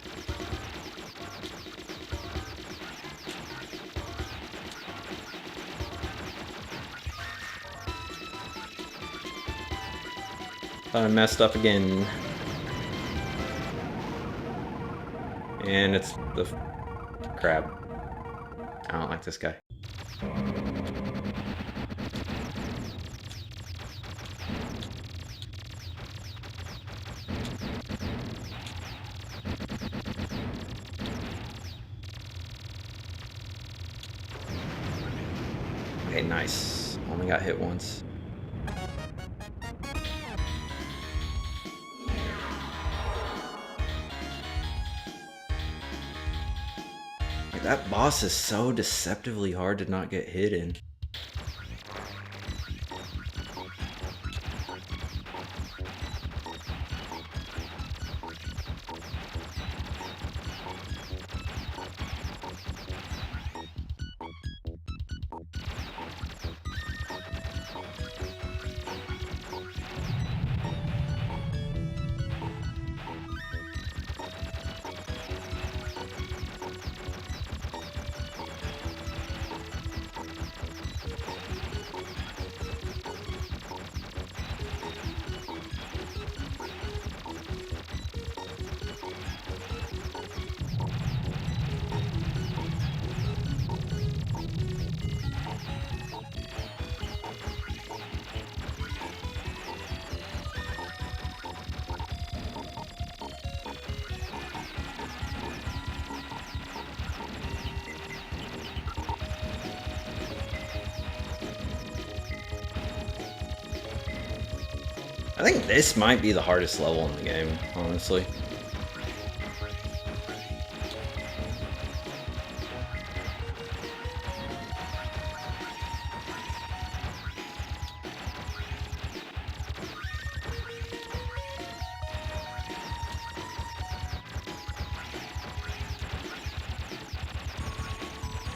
I messed up again. And it's the crab. I don't like this guy. Okay, nice. Only got hit once. Like, that boss is so deceptively hard to not get hit in. I think this might be the hardest level in the game, honestly.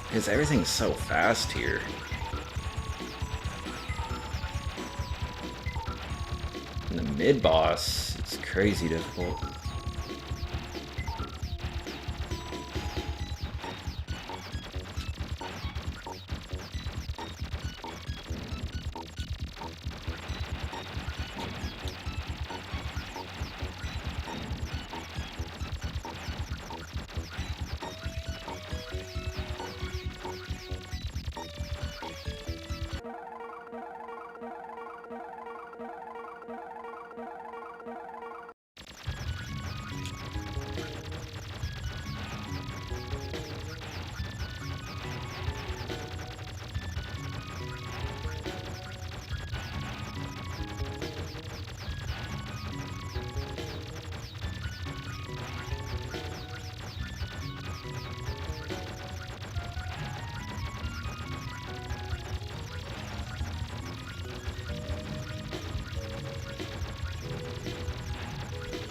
Because everything's so fast here. And the mid-boss, it's crazy difficult.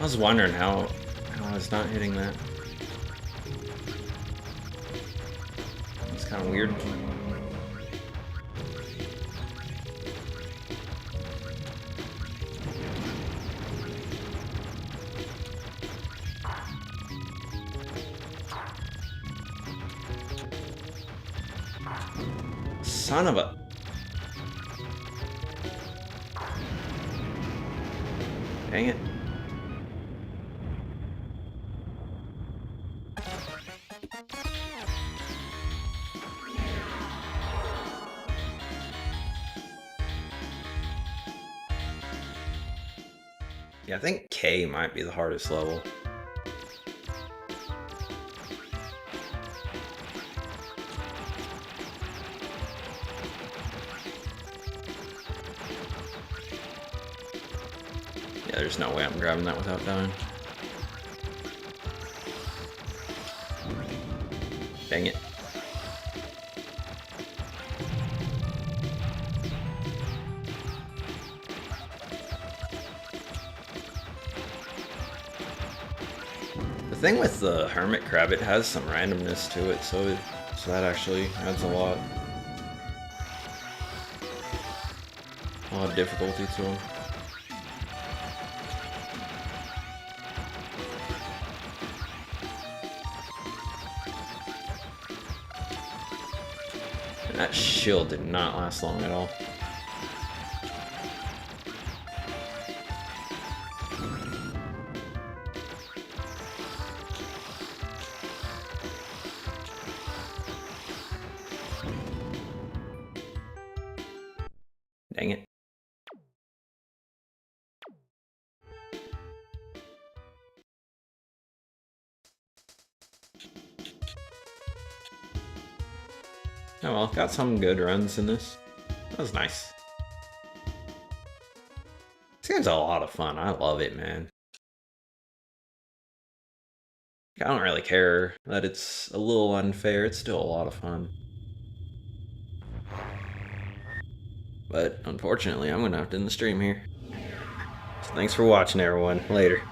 was wondering how I was not hitting that. It's kind of weird. Son of a... Dang it. Yeah, I think K might be the hardest level. Yeah, there's no way I'm grabbing that without dying. Dang it. The thing with the Hermit Crab, it has some randomness to it, so that actually adds a lot of difficulty to him. And that shield did not last long at all. Dang it. Oh well, got some good runs in this. That was nice. This game's a lot of fun. I love it, man. I don't really care that it's a little unfair. It's still a lot of fun. But unfortunately, I'm gonna have to end the stream here. So thanks for watching, everyone. Later.